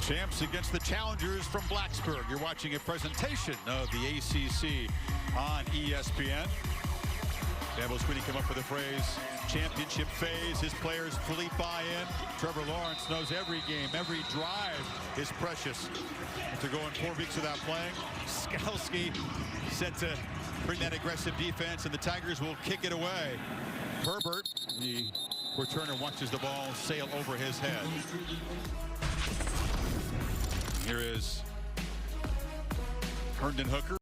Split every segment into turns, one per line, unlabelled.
Champs against the challengers from Blacksburg. You're watching a presentation of the ACC on ESPN. Campbell Sweeney come up with the phrase championship phase. His players fully buy in. Trevor Lawrence knows every game, every drive is precious. After going 4 weeks without playing, Skalski set to bring that aggressive defense, and the Tigers will kick it away. Herbert, the returner, watches the ball sail over his head. Here is Herndon Hooker.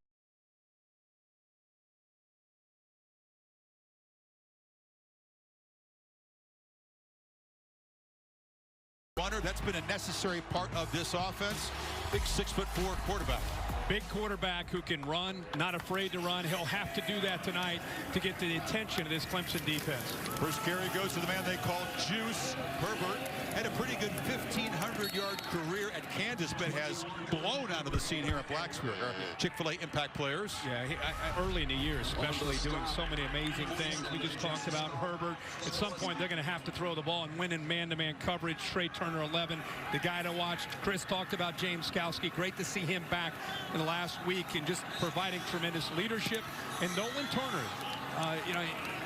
Runner, that's been a necessary part of this offense. Big 6'4" quarterback.
Big quarterback who can run, not afraid to run. He'll have to do that tonight to get the attention of this Clemson defense.
First carry goes to the man they call Juice. Herbert had a pretty good 1,500-yard career at Kansas, but has blown out of the scene here at Blacksburg. Our Chick-fil-A impact players.
Yeah, early in the year especially, doing so many amazing things. We just talked about Herbert. At some point, they're going to have to throw the ball and win in man-to-man coverage. Trey Turner, 11, the guy to watch. Chris talked about James Skalski. Great to see him back in the last week and just providing tremendous leadership. And Nolan Turner.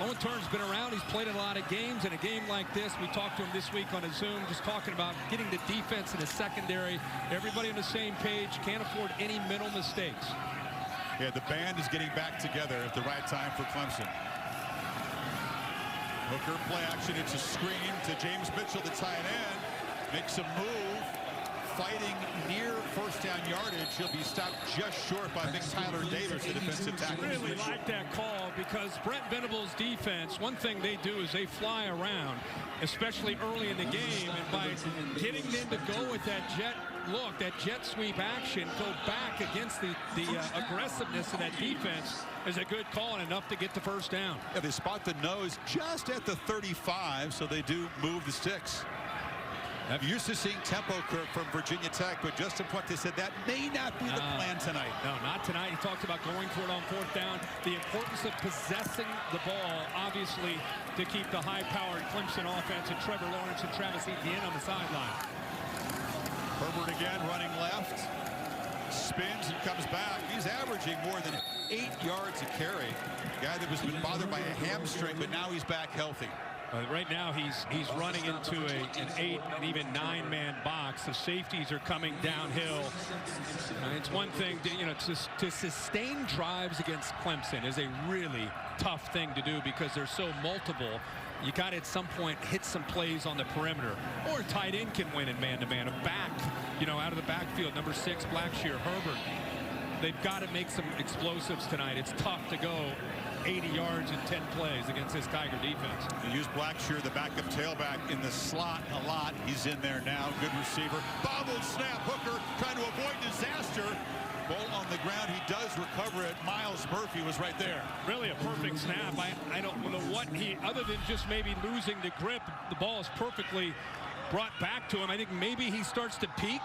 Nolan Turner's been around. He's played in a lot of games. In a game like this, we talked to him this week on a Zoom, just talking about getting the defense in the secondary. Everybody on the same page. Can't afford any mental mistakes.
Yeah, the band is getting back together at the right time for Clemson. Hooker, play action. It's a screen to James Mitchell, the tight end. Makes a move. Fighting near first down yardage. He'll be stopped just short by Big Tyler Davis, the defensive tackle.
I really like that call because Brent Venables' defense, one thing they do is they fly around, especially early in the game, and by getting them to go with that jet look, that jet sweep action, go back against the aggressiveness of that defense is a good call and enough to get the first down.
Yeah, they spot the nose just at the 35, so they do move the sticks. I'm used to seeing tempo curve from Virginia Tech, but Justin Fuente said that may not be the plan tonight.
No, not tonight. He talked about going for it on fourth down. The importance of possessing the ball, obviously, to keep the high-powered Clemson offense and Trevor Lawrence and Travis Etienne on the sideline.
Herbert again running left. Spins and comes back. He's averaging more than 8 yards a carry. Guy that was been bothered by a hamstring, but now he's back healthy.
Right now, he's running into an 8 and even 9-man box. The safeties are coming downhill. It's one thing to sustain drives against Clemson is a really tough thing to do because they're so multiple. You got to at some point hit some plays on the perimeter, or a tight end can win in man-to-man. A back, out of the backfield, number 6, Blackshear, Herbert. They've got to make some explosives tonight. It's tough to go 80 yards in 10 plays against this Tiger defense.
They use Blackshear, the backup tailback, in the slot a lot. He's in there now. Good receiver. Bobbled snap. Hooker trying to avoid disaster. Ball on the ground. He does recover it. Miles Murphy was right there.
Really a perfect snap. I don't know what other than just maybe losing the grip, the ball is perfectly brought back to him. I think maybe he starts to peek.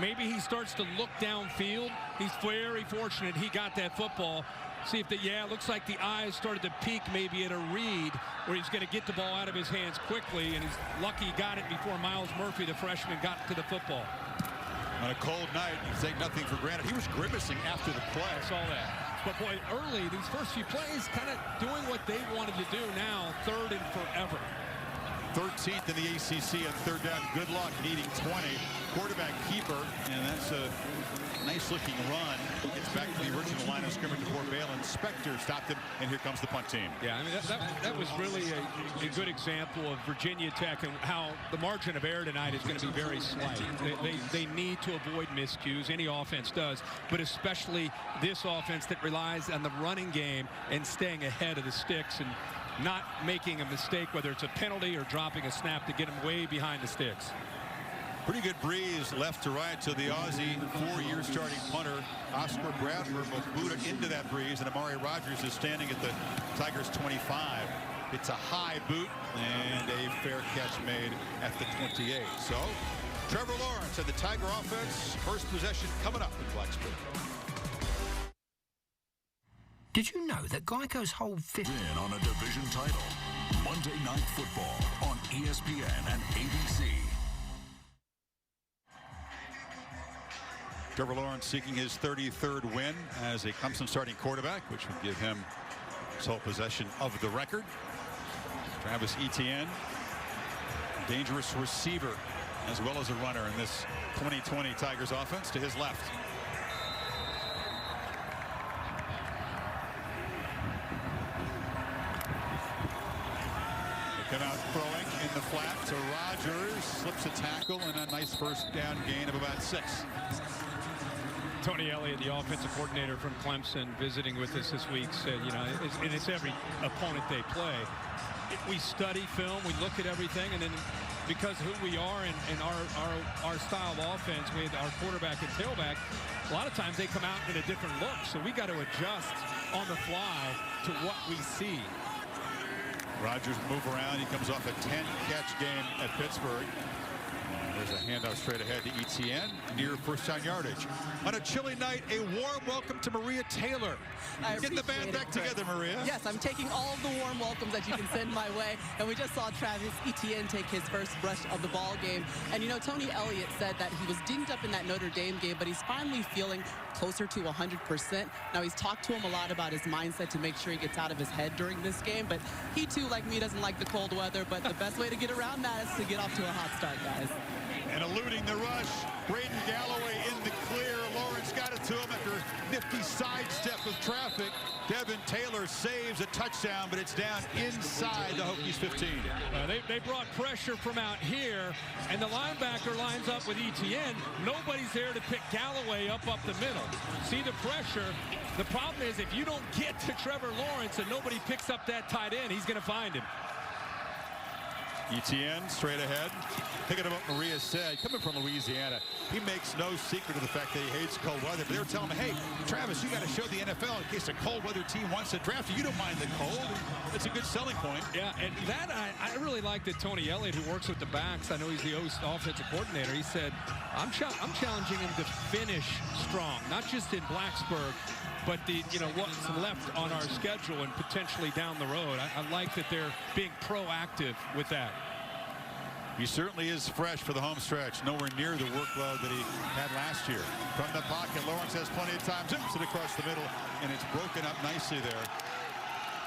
Maybe he starts to look downfield. He's very fortunate he got that football. See if it looks like the eyes started to peak maybe at a read where he's going to get the ball out of his hands quickly, and he's lucky he got it before Miles Murphy, the freshman, got to the football.
On a cold night, you take nothing for granted. He was grimacing after the play.
I saw that. But boy, early, these first few plays kind of doing what they wanted to do now, third and forever.
13th in the ACC on third down. Good luck needing 20. Quarterback keeper, and that's a nice-looking run. Gets back to the original line of scrimmage before Balin Spector stopped him, and here comes the punt team.
Yeah, I mean, that was really a good example of Virginia Tech and how the margin of error tonight is going to be very slight. They need to avoid miscues. Any offense does, but especially this offense that relies on the running game and staying ahead of the sticks and not making a mistake, whether it's a penalty or dropping a snap, to get him way behind the sticks.
Pretty good breeze left to right to the Aussie 4-year starting punter Oscar Bradford will boot it into that breeze, and Amari Rogers is standing at the Tigers 25. It's a high boot and a fair catch made at the 28. So Trevor Lawrence and the Tiger offense, first possession coming up in Blacksburg.
Did you know that Geico's whole
in on a division title? Monday Night Football on ESPN and ABC.
Trevor Lawrence seeking his 33rd win as a Clemson starting quarterback, which would give him sole possession of the record. Travis Etienne, dangerous receiver as well as a runner in this 2020 Tigers offense, to his left. They come out throwing in the flat to Rogers, slips a tackle, and a nice first down gain of about 6.
Tony Elliott, the offensive coordinator from Clemson, visiting with us this week, said, you know, it's every opponent they play. We study film, we look at everything, and then because who we are and our style of offense, with our quarterback and tailback, a lot of times they come out in a different look. So we got to adjust on the fly to what we see.
Rogers move around. He comes off a 10-catch game at Pittsburgh. There's a handout straight ahead to Etienne, near first-down yardage. On a chilly night, a warm welcome to Maria Taylor. Get the band back together, Maria.
Yes, I'm taking all of the warm welcomes that you can send my way. And we just saw Travis Etienne take his first rush of the ball game. And, you know, Tony Elliott said that he was dinged up in that Notre Dame game, but he's finally feeling closer to 100%. Now, he's talked to him a lot about his mindset to make sure he gets out of his head during this game. But he, too, like me, doesn't like the cold weather. But the best way to get around that is to get off to a hot start, guys.
And eluding the rush, Braden Galloway in the clear. Lawrence got it to him after a nifty sidestep of traffic. Devin Taylor saves a touchdown, but it's down inside the Hokies 15.
They brought pressure from out here, and the linebacker lines up with Etienne. Nobody's there to pick Galloway up the middle. See the pressure. The problem is if you don't get to Trevor Lawrence and nobody picks up that tight end, he's going to find him.
Etienne straight ahead. Thinking of what Maria said, coming from Louisiana, he makes no secret of the fact that he hates cold weather. But they were telling him, hey, Travis, you got to show the NFL in case a cold weather team wants to draft you. You don't mind the cold. It's a good selling point.
Yeah, and that I really like that Tony Elliott, who works with the backs, I know he's the offensive coordinator, he said, I'm challenging him to finish strong, not just in Blacksburg, but what's left on our schedule and potentially down the road. I like that they're being proactive with that.
He certainly is fresh for the home stretch. Nowhere near the workload that he had last year. From the pocket, Lawrence has plenty of time. Zips it across the middle, and it's broken up nicely there.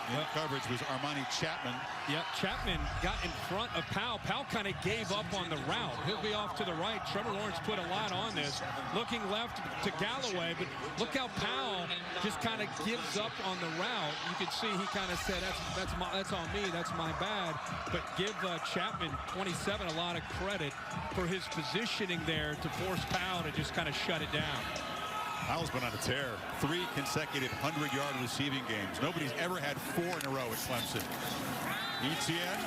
Yep. Coverage was Armani Chapman.
Yep, Chapman got in front of Powell. Powell kind of gave up on the route. He'll be off to the right. Trevor Lawrence put a lot on this. Looking left to Galloway, but look how Powell just kind of gives up on the route. You could see he kind of said, that's on me, that's my bad. But give Chapman, 27, a lot of credit for his positioning there to force Powell to just kind of shut it down.
Powell's been on a tear. 3 consecutive 100-yard receiving games. Nobody's ever had 4 in a row at Clemson. Etienne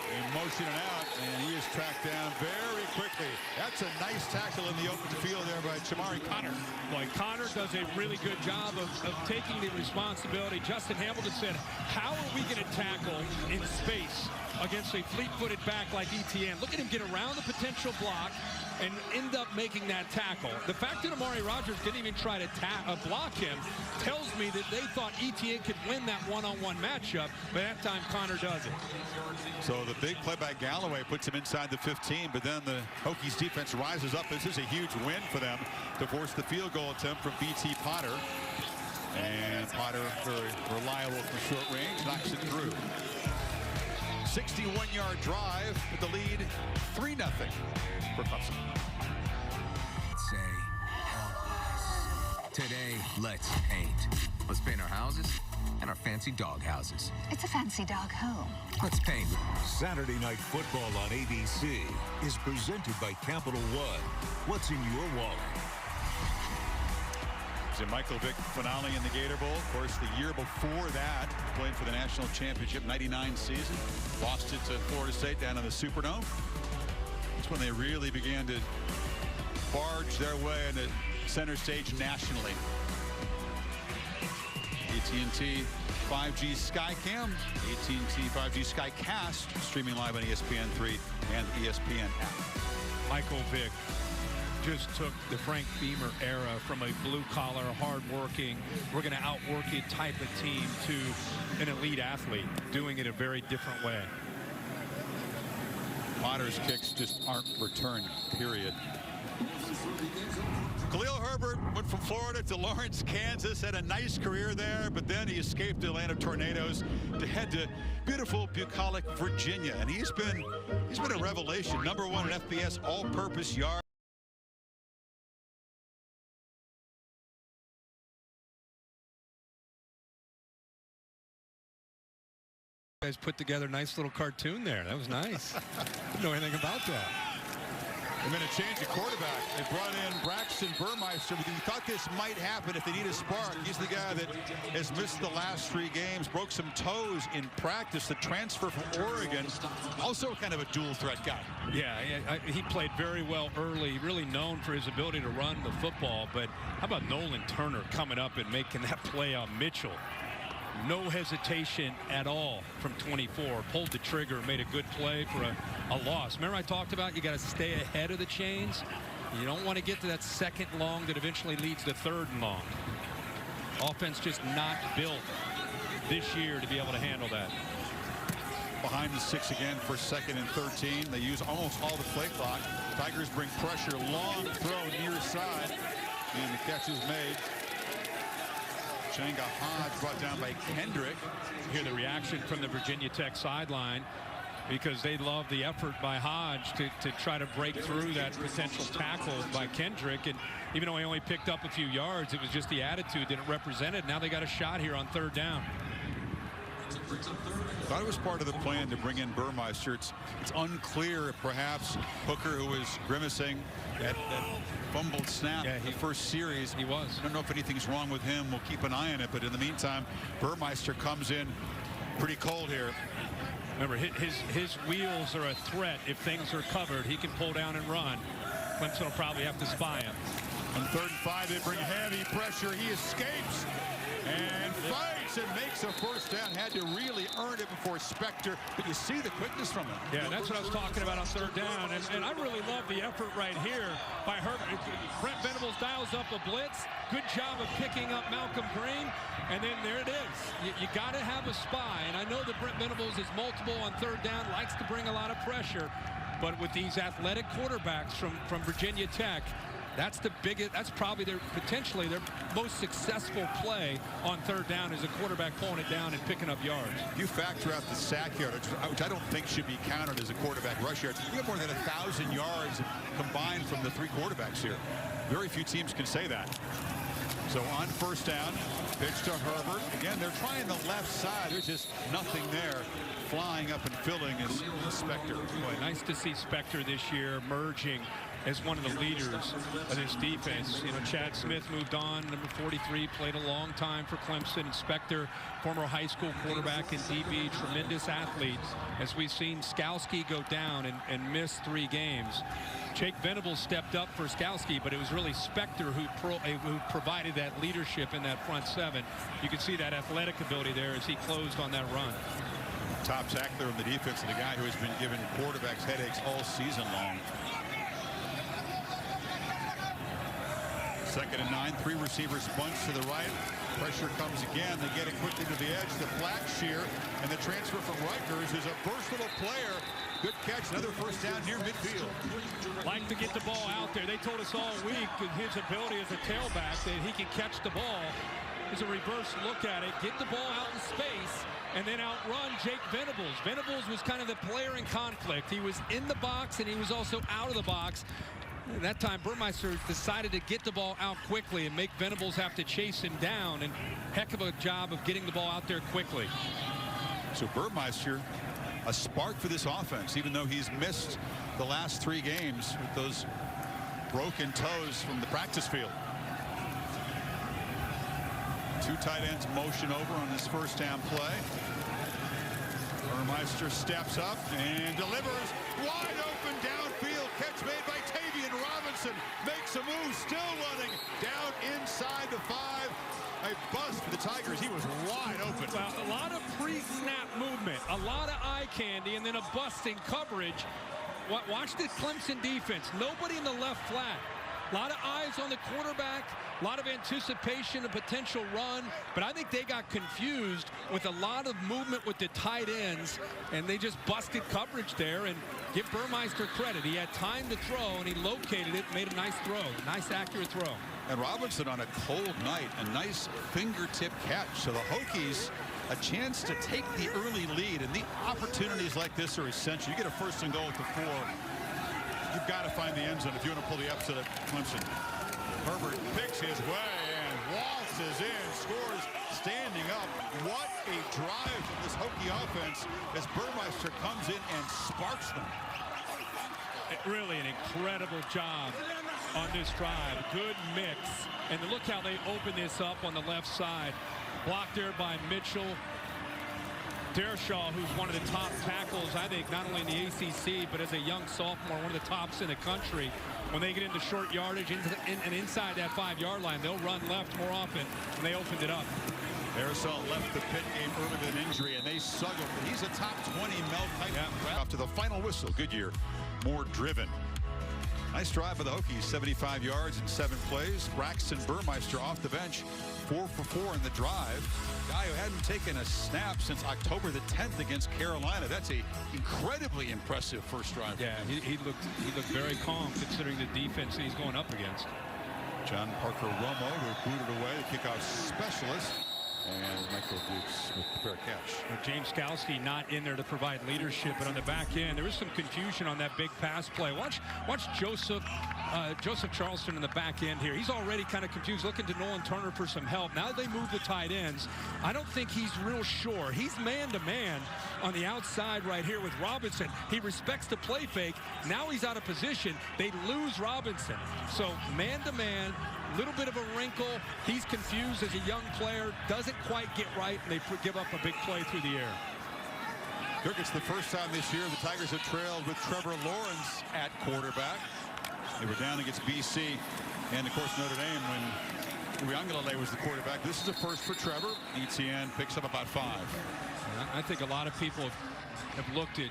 in motion and out, and he is tracked down very quickly. That's a nice tackle in the open field there by Chamari Connor.
Boy, Connor does a really good job of taking the responsibility. Justin Hamilton said, how are we going to tackle in space against a fleet-footed back like Etienne? Look at him get around the potential block and end up making that tackle. The fact that Amari Rogers didn't even try to block him tells me that they thought Etienne could win that one-on-one matchup, but that time Connor does it.
So the big play by Galloway puts him inside the 15, but then the Hokies defense rises up. This is a huge win for them to force the field goal attempt from B.T. Potter. And Potter, very reliable from short range, knocks it through. 61-yard drive with the lead 3-0 for Clemson.
Say, help us. Today, let's paint. Let's paint our houses and our fancy dog houses.
It's a fancy dog home.
Let's paint.
Saturday Night Football on ABC is presented by Capital One. What's in your wallet?
The Michael Vick finale in the Gator Bowl. Of course, the year before that, played for the national championship 99 season. Lost it to Florida State down in the Superdome. That's when they really began to barge their way into center stage nationally. AT&T 5G Skycam, AT&T 5G Skycast, streaming live on ESPN3 and the ESPN app.
Michael Vick just took the Frank Beamer era from a blue-collar, hard-working, we're going to outwork you type of team to an elite athlete, doing it a very different way.
Potter's kicks just aren't returned, period. Khalil Herbert went from Florida to Lawrence, Kansas, had a nice career there, but then he escaped the Atlanta Tornadoes to head to beautiful bucolic Virginia, and he's been a revelation. #1 in FBS all-purpose yards.
You guys put together a nice little cartoon there. That was nice. Didn't know anything about that.
And then a change of quarterback. They brought in Braxton Burmeister because he thought this might happen if they need a spark. He's the guy that has missed the last 3 games, broke some toes in practice. The transfer from Oregon, also kind of a dual threat guy.
Yeah, he played very well early, really known for his ability to run the football. But how about Nolan Turner coming up and making that play on Mitchell? No hesitation at all from 24. Pulled the trigger, made a good play for a loss. Remember I talked about you got to stay ahead of the chains. You don't want to get to that 2nd long that eventually leads to 3rd and long. Offense just not built this year to be able to handle that.
Behind the 6 again for 2nd and 13. They use almost all the play clock. Tigers bring pressure. Long throw near side. And the catch is made. Changa Hodge brought down by Kendrick.
Hear the reaction from the Virginia Tech sideline because they love the effort by Hodge to try to break through that potential tackle by Kendrick. And even though he only picked up a few yards, it was just the attitude that it represented. Now they got a shot here on 3rd down.
Thought it was part of the plan to bring in Burmeister. It's unclear if perhaps Hooker, who was grimacing at fumbled snap the first series.
He was.
I don't know if anything's wrong with him. We'll keep an eye on it. But in the meantime, Burmeister comes in pretty cold here.
Remember, his wheels are a threat. If things are covered, he can pull down and run. Clemson will probably have to spy him.
On 3rd and 5, they bring heavy pressure. He escapes and fights and makes a 1st down. Had to really earn it before Spector. But you see the quickness from him.
Yeah, that's what I was talking about on 3rd down. And I really love the effort right here by Herbert. Brent Venables dials up a blitz. Good job of picking up Malcolm Green. And then there it is. You got to have a spy. And I know that Brent Venables is multiple on 3rd down, likes to bring a lot of pressure. But with these athletic quarterbacks from Virginia Tech, that's the biggest, that's probably potentially their most successful play on 3rd down is a quarterback pulling it down and picking up yards.
You factor out the sack yardage, which I don't think should be counted as a quarterback rush yards. You have more than 1,000 yards combined from the 3 quarterbacks here. Very few teams can say that. So on 1st down, pitch to Herbert. Again, they're trying the left side. There's just nothing there. Flying up and filling is Spector.
Boy, nice to see Spector this year emerging as one of the leaders of this defense. You know, Chad Smith moved on, number 43, played a long time for Clemson. And Spector, former high school quarterback and DB, tremendous athlete. As we've seen Skalski go down and miss 3 games. Jake Venables stepped up for Skalski, but it was really Spector who provided that leadership in that front 7. You can see that athletic ability there as he closed on that run.
Top tackler in the defense and the guy who has been giving quarterbacks headaches all season long. 2nd and 9, 3 receivers bunch to the right. Pressure comes again. They get it quickly to the edge. The Blackshear and the transfer from Rutgers is a versatile player. Good catch. Another 1st down near midfield.
Like to get the ball out there. They told us all week that his ability as a tailback that he can catch the ball. Is a reverse look at it. Get the ball out in space and then outrun Jake Venables. Venables was kind of the player in conflict. He was in the box and he was also out of the box. And that time Burmeister decided to get the ball out quickly and make Venables have to chase him down, and heck of a job of getting the ball out there quickly.
So Burmeister, a spark for this offense, even though he's missed the last 3 games with those broken toes from the practice field. 2 tight ends motion over on this 1st down play. Burmeister steps up and delivers wide open downfield. Catch made by Tavian Robinson. Makes a move, still running down inside the 5. A bust for the Tigers. He was wide open.
Well, a lot of pre-snap movement, a lot of eye candy, and then a bust in coverage. Watch the Clemson defense. Nobody in the left flat. A lot of eyes on the quarterback, a lot of anticipation, a potential run, but I think they got confused with a lot of movement with the tight ends, and they just busted coverage there. And give Burmeister credit. He had time to throw, and he located it, made a nice throw, nice accurate throw.
And Robinson on a cold night, a nice fingertip catch. So the Hokies, a chance to take the early lead, and the opportunities like this are essential. You get a 1st and goal at the 4. You've got to find the end zone if you want to pull the upset at Clemson. Herbert picks his way and waltzes in, scores standing up. What a drive from this Hokie offense as Burmeister comes in and sparks them.
Really an incredible job on this drive. Good mix. And look how they open this up on the left side. Blocked there by Mitchell. Dershaw, who's one of the top tackles, I think, not only in the ACC, but as a young sophomore, one of the tops in the country. When they get into short yardage and inside that 5-yard line, they'll run left more often, and they opened it up.
Dershaw left the Pitt game early with an injury, and they struggled. But he's a top 20 Mel type. Yeah. Off to the final whistle. Goodyear, more driven. Nice drive for the Hokies, 75 yards in 7 plays. Braxton Burmeister off the bench, 4 for 4 in the drive. Guy who hadn't taken a snap since October the 10th against Carolina. That's a incredibly impressive first drive.
Yeah, he looked very calm considering the defense he's going up against.
John Parker Romo, who booted away, the kickoff specialist. And Michael Dukes with the fair catch.
James Skalski not in there to provide leadership, but on the back end there was some confusion on that big pass play. Watch Joseph Charleston in the back end here. He's already kind of confused, looking to Nolan Turner for some help. Now they move the tight ends. I don't think he's real sure. He's man-to-man on the outside right here with Robinson. He respects the play fake. Now he's out of position. They lose Robinson. So man-to-man, little bit of a wrinkle. He's confused as a young player, doesn't quite get right, and they give up a big play through the air.
Kirk, it's the first time this year the Tigers have trailed with Trevor Lawrence at quarterback. They were down against BC and, of course, Notre Dame when Uiagalelei was the quarterback. This is a first for Trevor. Etienne picks up about 5.
I think a lot of people have looked at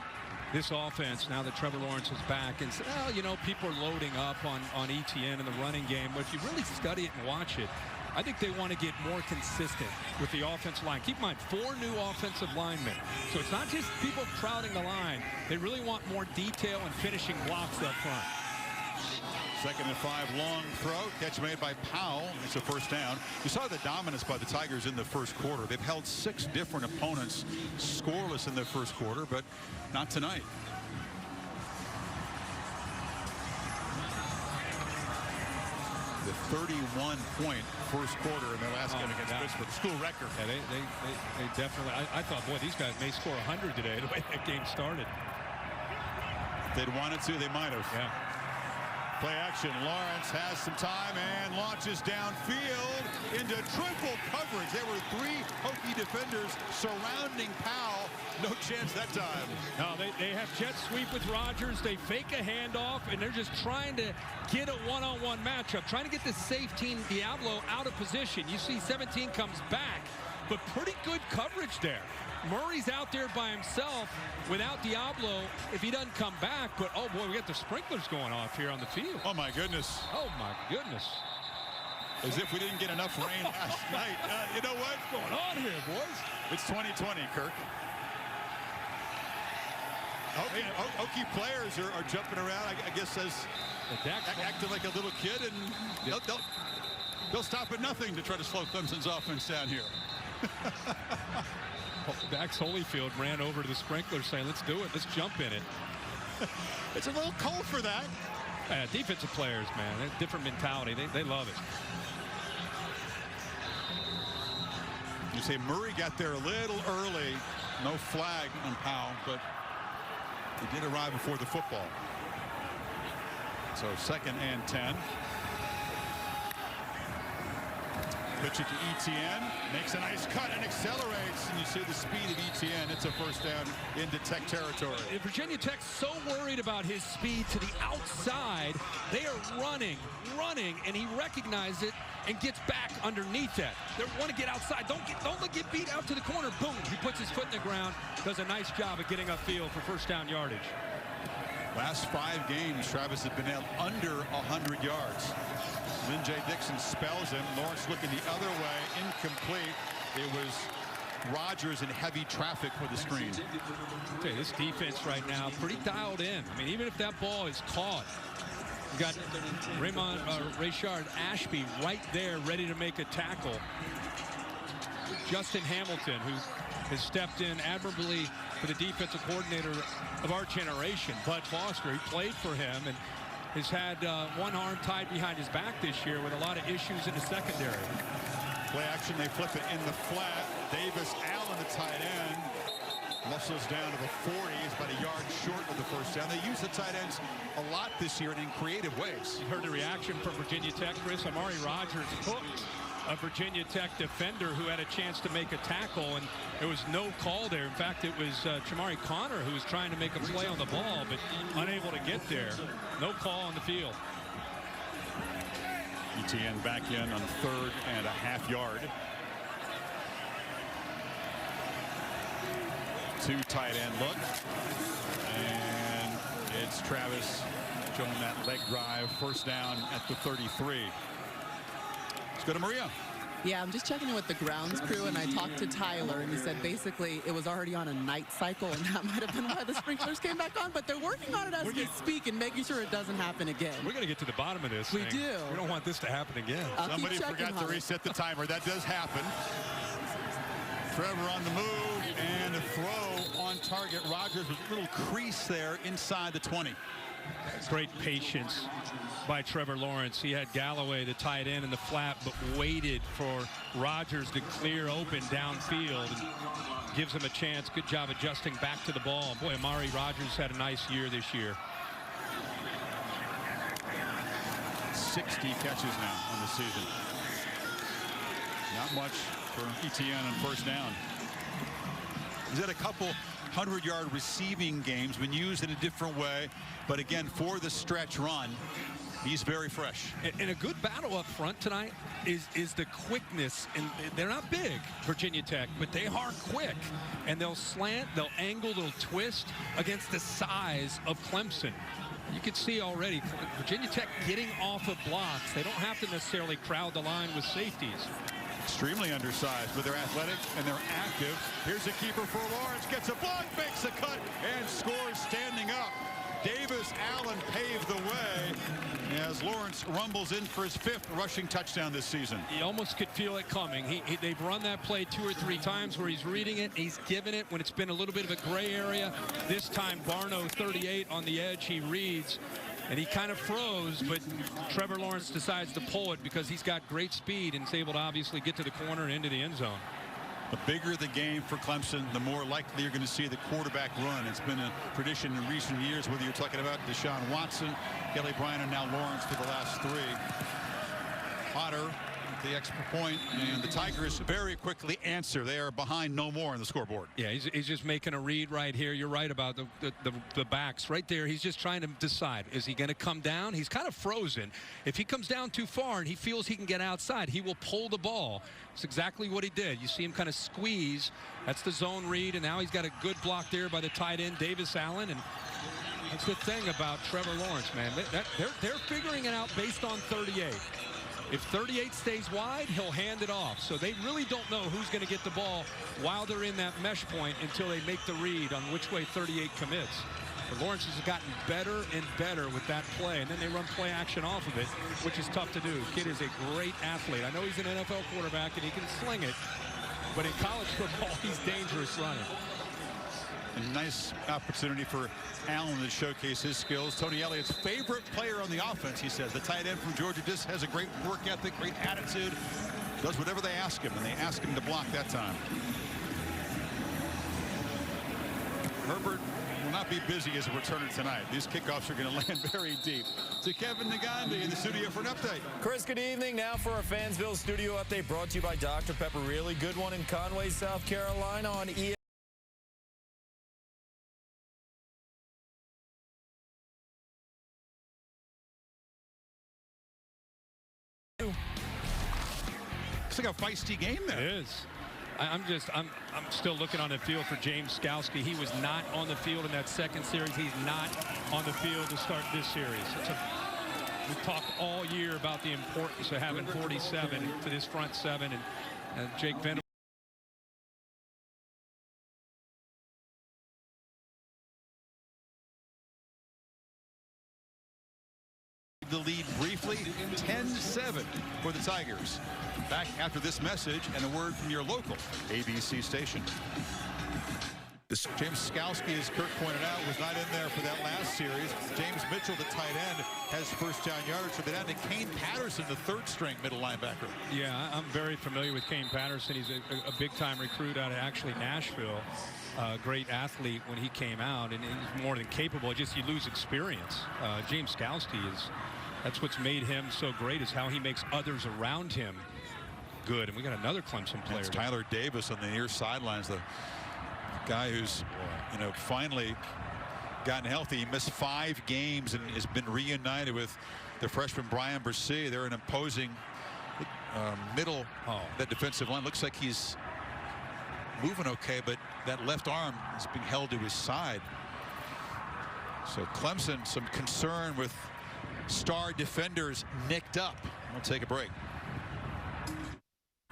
this offense now that Trevor Lawrence is back and said, well, you know, people are loading up on Etienne in the running game. But if you really study it and watch it, I think they want to get more consistent with the offensive line. Keep in mind, 4 new offensive linemen. So it's not just people crowding the line. They really want more detail and finishing blocks up front.
2nd and 5, long throw. Catch made by Powell. It's a first down. You saw the dominance by the Tigers in the first quarter. They've held 6 different opponents scoreless in the first quarter, but not tonight. The 31-point first quarter in their last game against Pittsburgh. School record.
Yeah, they definitely. I thought, boy, these guys may score 100 today the way that game started.
If they'd wanted to, they might have.
Yeah.
Play action. Lawrence has some time and launches downfield into triple coverage. There were 3 Hokie defenders surrounding Powell. No chance that time.
No, they have jet sweep with Rodgers. They fake a handoff, and they're just trying to get a one-on-one matchup, trying to get the safe team, Diablo, out of position. You see 17 comes back, but pretty good coverage there. Murray's out there by himself without Diablo if he doesn't come back. But, oh, boy, we got the sprinklers going off here on the field.
Oh, my goodness.
Oh, my goodness.
As if we didn't get enough rain last night. You know what's
going on here, boys?
It's 2020, Kirk. Hokie players are jumping around, I guess, as acting like a little kid, and they'll stop at nothing to try to slow Clemson's offense down here.
Dax Holyfield ran over to the sprinklers saying, let's do it. Let's jump in it.
It's a little cold for that.
Defensive players, man, they're different mentality. They love it.
You say Murray got there a little early. No flag on Powell, but he did arrive before the football. So 2nd and 10. Pitch it to Etienne, makes a nice cut and accelerates, and you see the speed of Etienne. It's a first down into Tech territory.
Virginia Tech's so worried about his speed to the outside. They are running, and he recognizes it and gets back underneath that. They want to get outside. Don't get beat out to the corner. Boom, he puts his foot in the ground, does a nice job of getting upfield for first down yardage.
Last 5 games, Travis has been held under 100 yards. Lyn-J Dixon spells him. Lawrence looking the other way, incomplete. It was Rogers in heavy traffic for the screen.
Okay, this defense right now pretty dialed in. I mean, even if that ball is caught, you got Rencher Ashby right there ready to make a tackle. Justin Hamilton, who has stepped in admirably for the defensive coordinator of our generation, Bud Foster. He played for him and has had one arm tied behind his back this year with a lot of issues in the secondary.
Play action, they flip it in the flat. Davis Allen, the tight end, muscles down to the 40. He's about a yard short of the first down. They use the tight ends a lot this year and in creative ways.
You heard the reaction from Virginia Tech, Chris. Amari Rogers hooked a Virginia Tech defender who had a chance to make a tackle, and there was no call there. In fact, it was Chamari Connor who was trying to make a play on the ball, but unable to get there. No call on the field.
Etienne back in on 3rd and a half yard. 2 tight end look. And it's Travis showing that leg drive. First down at the 33. Let's go to Maria.
Yeah, I'm just checking in with the grounds crew, and I talked to Tyler, and he said basically it was already on a night cycle, and that might have been why the sprinklers came back on, but they're working on it as we speak and making sure it doesn't happen again.
We're going to get to the bottom of this.
We do.
We don't want this to happen again.
Somebody forgot to reset the timer. That does happen. Trevor on the move, and a throw on target. Rogers with a little crease there inside the 20.
Great patience by Trevor Lawrence. He had Galloway, the tight end, in the flat, but waited for Rogers to clear open downfield and gives him a chance. Good job adjusting back to the ball. Boy, Amari Rogers had a nice year this year.
60 catches now on the season. Not much for Etienne on first down. He's had a couple 100-yard receiving games, been used in a different way, but again, for the stretch run, he's very fresh.
And a good battle up front tonight is the quickness. And they're not big, Virginia Tech, but they are quick. And they'll slant, they'll angle, they'll twist against the size of Clemson. You can see already Virginia Tech getting off of blocks. They don't have to necessarily crowd the line with safeties.
Extremely undersized, but they're athletic and they're active. Here's a keeper for Lawrence, gets a block, makes a cut, and scores standing up. Davis Allen paved the way as Lawrence rumbles in for his 5th rushing touchdown this season.
You almost could feel it coming. They've run that play 2 or 3 times where he's reading it, he's given it when it's been a little bit of a gray area. This time, Barno, 38 on the edge, he reads. And he kind of froze, but Trevor Lawrence decides to pull it because he's got great speed and is able to obviously get to the corner and into the end zone.
The bigger the game for Clemson, the more likely you're going to see the quarterback run. It's been a tradition in recent years, whether you're talking about Deshaun Watson, Kelly Bryant, and now Lawrence for the last 3. Potter the extra point, and the Tigers very quickly answer. They are behind no more on the scoreboard.
Yeah, he's just making a read right here. You're right about the backs right there. He's just trying to decide, is he going to come down? He's kind of frozen. If he comes down too far and he feels he can get outside, he will pull the ball. It's exactly what he did. You see him kind of squeeze. That's the zone read, and now he's got a good block there by the tight end, Davis Allen. And that's the thing about Trevor Lawrence, man. They're figuring it out based on 38. If 38 stays wide, he'll hand it off. So they really don't know who's going to get the ball while they're in that mesh point until they make the read on which way 38 commits. But Lawrence has gotten better and better with that play, and then they run play action off of it, which is tough to do. Kid is a great athlete. I know he's an NFL quarterback and he can sling it, but in college football, he's dangerous running.
A nice opportunity for Allen to showcase his skills. Tony Elliott's favorite player on the offense, he says. The tight end from Georgia just has a great work ethic, great attitude, does whatever they ask him, and they ask him to block that time. Herbert will not be busy as a returner tonight. These kickoffs are going to land very deep. So Kevin Nagandi in the studio for an update.
Chris, good evening. Now for our Fansville studio update brought to you by Dr. Pepper. Really good one in Conway, South Carolina on ESPN.
It's like a feisty game there.
It is. I'm still looking on the field for James Skalski. He was not on the field in that second series. He's not on the field to start this series. We talked all year about the importance of having 47 to this front seven, and Jake Venable.
The lead briefly, 10-7 for the Tigers. Back after this message and a word from your local ABC station. James Skalski, as Kirk pointed out, was not in there for that last series. James Mitchell, the tight end, has first down yardage. So they're down to Kane Patterson, the third-string middle linebacker.
Yeah, I'm very familiar with Kane Patterson. He's a big-time recruit out of actually Nashville. Great athlete when he came out, and he's more than capable. Just you lose experience. James Skalski that's what's made him so great, is how he makes others around him good. And we got another Clemson player.
It's Tyler Davis on the near sidelines, the guy who's, finally gotten healthy. He missed 5 games and has been reunited with the freshman Brian Bresee. They're an imposing middle. That defensive line looks like he's moving okay, but that left arm is being held to his side. So Clemson, some concern with star defenders nicked up. We'll take a break.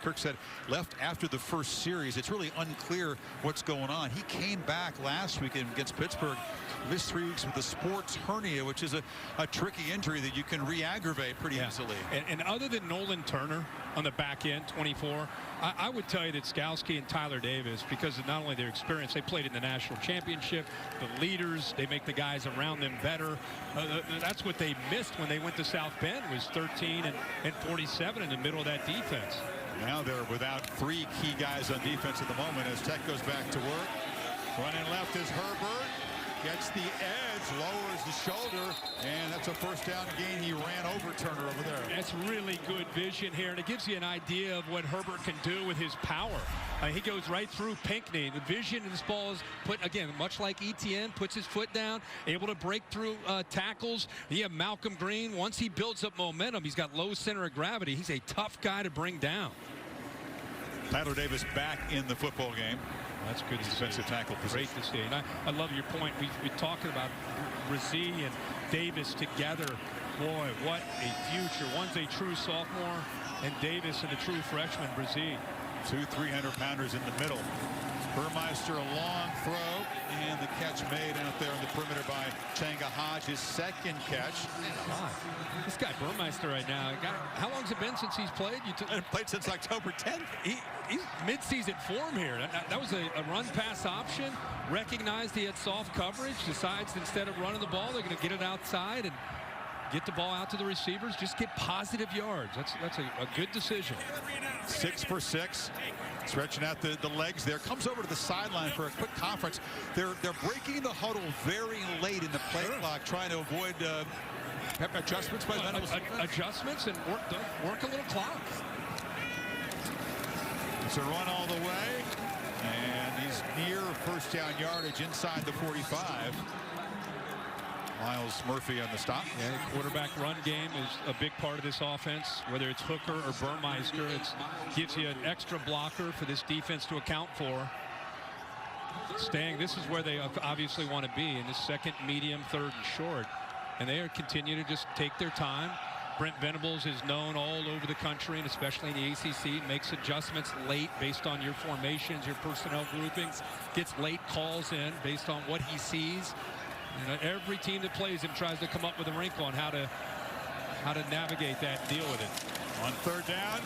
Kirk said left after the first series. It's really unclear what's going on. He came back last weekend against Pittsburgh, missed 3 weeks with a sports hernia, which is a tricky injury that you can re-aggravate pretty easily.
And other than Nolan Turner on the back end, 24, I would tell you that Skalski and Tyler Davis, because of not only their experience, they played in the national championship, the leaders, they make the guys around them better. That's what they missed when they went to South Bend, was 13 and 47 in the middle of that defense.
Now they're without 3 key guys on defense at the moment as Tech goes back to work. Running left is Herbert. Gets the edge, lowers the shoulder, and that's a first down gain. He ran over Turner over there.
That's really good vision here, and it gives you an idea of what Herbert can do with his power. He goes right through Pinckney. The vision of this ball is put, again, much like Etienne, puts his foot down, able to break through tackles. You have Malcolm Green. Once he builds up momentum, he's got low center of gravity. He's a tough guy to bring down.
Tyler Davis back in the football game.
That's good
defensive tackle position.
Great to see. And I love your point. We're talking about Bresee and Davis together. Boy, what a future. One's a true sophomore, and Davis and a true freshman, Bresee.
2 300-pounders in the middle. Burmeister, a long throw, and the catch made out there on the perimeter by Changa Hodge, his second catch.
God, this guy Burmeister right now, how long has it been since he's played?
Played since October 10th.
He's mid-season form here. That was a run-pass option. Recognized he had soft coverage. Decides instead of running the ball, they're going to get it outside and get the ball out to the receivers. Just get positive yards. That's a good decision.
6 for 6. Stretching out the legs there. Comes over to the sideline for a quick conference. They're breaking the huddle very late in the play clock, trying to avoid adjustments by Venables.
Adjustments and work a little clock.
It's a run all the way, and he's near first down yardage inside the 45. Miles Murphy on the stop.
Yeah, the quarterback run game is a big part of this offense. Whether it's Hooker or Burmeister, it gives you an extra blocker for this defense to account for. This is where they obviously want to be, in the second, medium, third, and short. And they continue to just take their time. Brent Venables is known all over the country, and especially in the ACC, makes adjustments late based on your formations, your personnel groupings, gets late calls in based on what he sees. Every team that plays him tries to come up with a wrinkle on how to navigate that and deal with it.
On third down,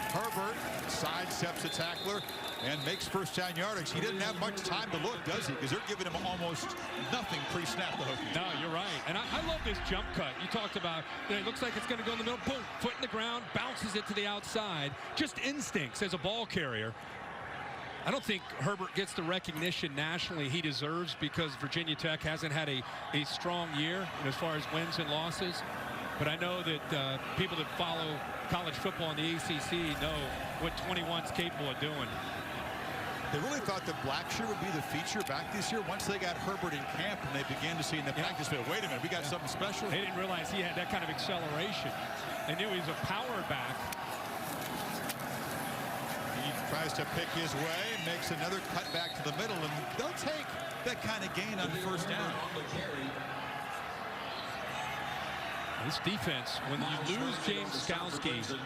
Herbert sidesteps a tackler and makes first down yardage. He didn't have much time to look, does he? Because they're giving him almost nothing pre-snap, the Hokies.
No, you're right. And I love this jump cut. You talked about, it looks like it's going to go in the middle. Boom, foot in the ground, bounces it to the outside. Just instincts as a ball carrier. I don't think Herbert gets the recognition nationally he deserves, because Virginia Tech hasn't had a strong year as far as wins and losses. But I know that people that follow college football in the ACC know what 21's capable of doing.
They really thought that Blackshear would be the feature back this year once they got Herbert in camp and they began to see in the practice field, wait a minute, we got something special.
They didn't realize he had that kind of acceleration. They knew he was a power back.
Tries to pick his way, makes another cut back to the middle, and they'll take that kind of gain on first down.
This defense, when you lose James Skalski,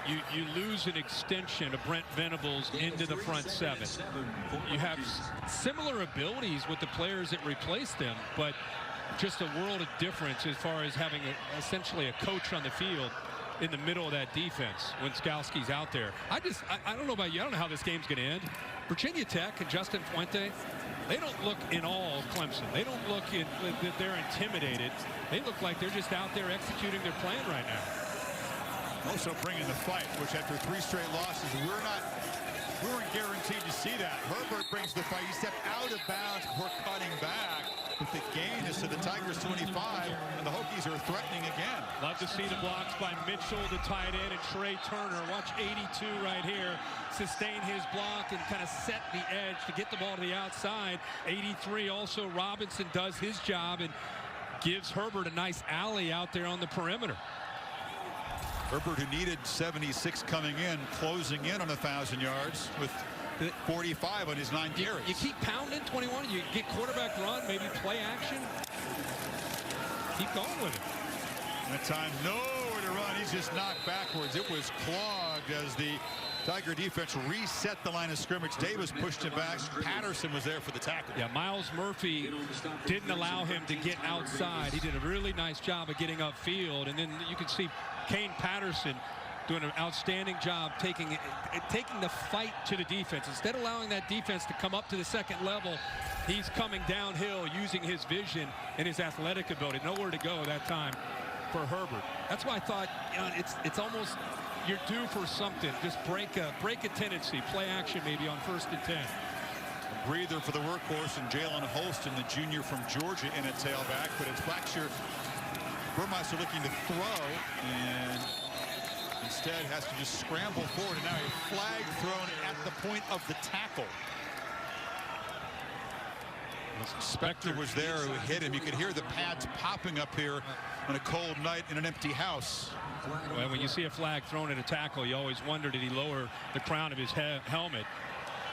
you lose an extension of Brent Venables into the front seven. You have similar abilities with the players that replaced them, but just a world of difference as far as having essentially a coach on the field in the middle of that defense when Skalski's out there. I don't know about you. I don't know how this game's going to end. Virginia Tech and Justin Fuente, they don't look in awe of Clemson. They don't look that they're intimidated. They look like they're just out there executing their plan right now.
Also bringing the fight, which after 3 straight losses, we weren't guaranteed to see that. Herbert brings the fight. He stepped out of bounds before cutting back. But the gain is to the Tigers 25, and the Hokies are threatening again.
Love to see the blocks by Mitchell, the tight end, and Trey Turner. Watch 82 right here sustain his block and kind of set the edge to get the ball to the outside. 83 also, Robinson does his job and gives Herbert a nice alley out there on the perimeter.
Herbert, who needed 76 coming in, closing in on 1,000 yards with 45 on his 9 carries.
You keep pounding 21, you get quarterback run, maybe play action. Keep going with it.
That time, nowhere to run. He's just knocked backwards. It was clogged as the Tiger defense reset the line of scrimmage. Davis pushed him back. Patterson was there for the tackle.
Yeah, Miles Murphy didn't allow him to get outside. He did a really nice job of getting upfield. And then you can see Kane Patterson doing an outstanding job taking the fight to the defense. Instead of allowing that defense to come up to the second level, he's coming downhill using his vision and his athletic ability. Nowhere to go that time for Herbert. That's why I thought, you know, it's almost you're due for something. Just break a tendency, play action maybe on 1st and 10.
A breather for the workhorse and Jalen Holston, the junior from Georgia, in a tailback, but it's Blackshear. Burmeister looking to throw, and instead has to just scramble forward, and now a flag thrown at the point of the tackle. Spector was there who hit him. You could hear the pads popping up here on a cold night in an empty house.
Well, when you see a flag thrown at a tackle, you always wonder, did he lower the crown of his helmet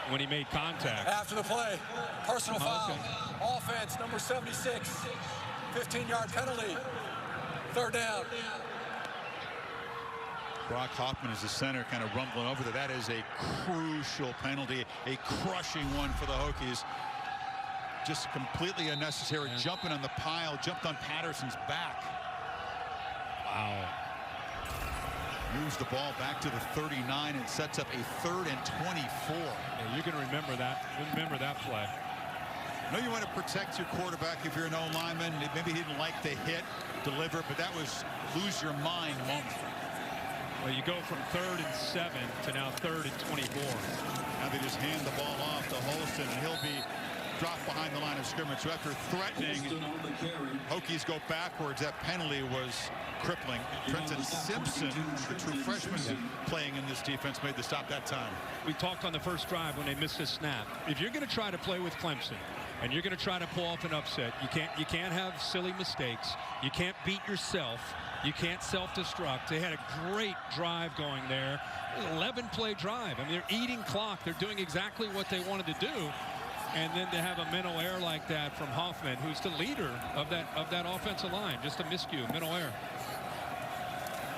when he made contact?
After the play, personal foul. Okay. Offense, number 76. 15-yard penalty. 3rd down.
Brock Hoffman is the center, kind of rumbling over there. That is a crucial penalty, a crushing one for the Hokies. Just completely unnecessary. Yeah. Jumping on the pile, jumped on Patterson's back.
Wow.
Moves the ball back to the 39 and sets up a 3rd and 24.
Yeah, you're going to remember that. Remember that play.
I know you want to protect your quarterback if you're an O-lineman. Maybe he didn't like the hit, deliver, but that was lose your mind moment.
Well, you go from 3rd and 7 to now 3rd and 24.
Now they just hand the ball off to Holston, and he'll be dropped behind the line of scrimmage. So after threatening, Hokies go backwards. That penalty was crippling. Trenton Simpson, the true freshman playing in this defense, made the stop that time.
We talked on the first drive when they missed a snap. If you're going to try to play with Clemson and you're going to try to pull off an upset, you can't have silly mistakes. You can't beat yourself. You can't self-destruct. They had a great drive going there. 11-play drive. I mean, they're eating clock. They're doing exactly what they wanted to do. And then to have a mental error like that from Hoffman, who's the leader of that offensive line, just a miscue, mental error.